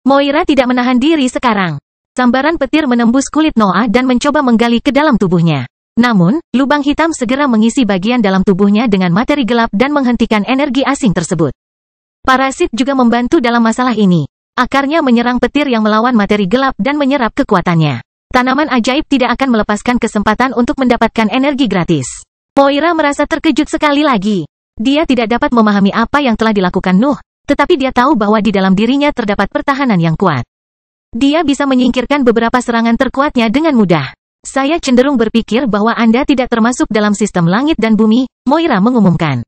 Moira tidak menahan diri sekarang. Sambaran petir menembus kulit Noah dan mencoba menggali ke dalam tubuhnya. Namun, lubang hitam segera mengisi bagian dalam tubuhnya dengan materi gelap dan menghentikan energi asing tersebut. Parasit juga membantu dalam masalah ini. Akarnya menyerang petir yang melawan materi gelap dan menyerap kekuatannya. Tanaman ajaib tidak akan melepaskan kesempatan untuk mendapatkan energi gratis. Moira merasa terkejut sekali lagi. Dia tidak dapat memahami apa yang telah dilakukan Nuh, tetapi dia tahu bahwa di dalam dirinya terdapat pertahanan yang kuat. Dia bisa menyingkirkan beberapa serangan terkuatnya dengan mudah. Saya cenderung berpikir bahwa Anda tidak termasuk dalam sistem langit dan bumi, Moira mengumumkan.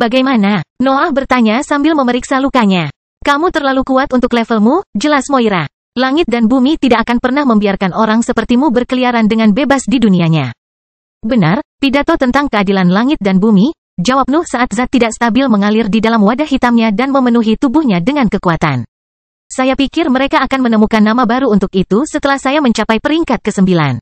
Bagaimana? Noah bertanya sambil memeriksa lukanya. Kamu terlalu kuat untuk levelmu, jelas Moira. Langit dan bumi tidak akan pernah membiarkan orang sepertimu berkeliaran dengan bebas di dunianya. Benar, pidato tentang keadilan langit dan bumi, jawab Nuh saat zat tidak stabil mengalir di dalam wadah hitamnya dan memenuhi tubuhnya dengan kekuatan. Saya pikir mereka akan menemukan nama baru untuk itu setelah saya mencapai peringkat ke-9.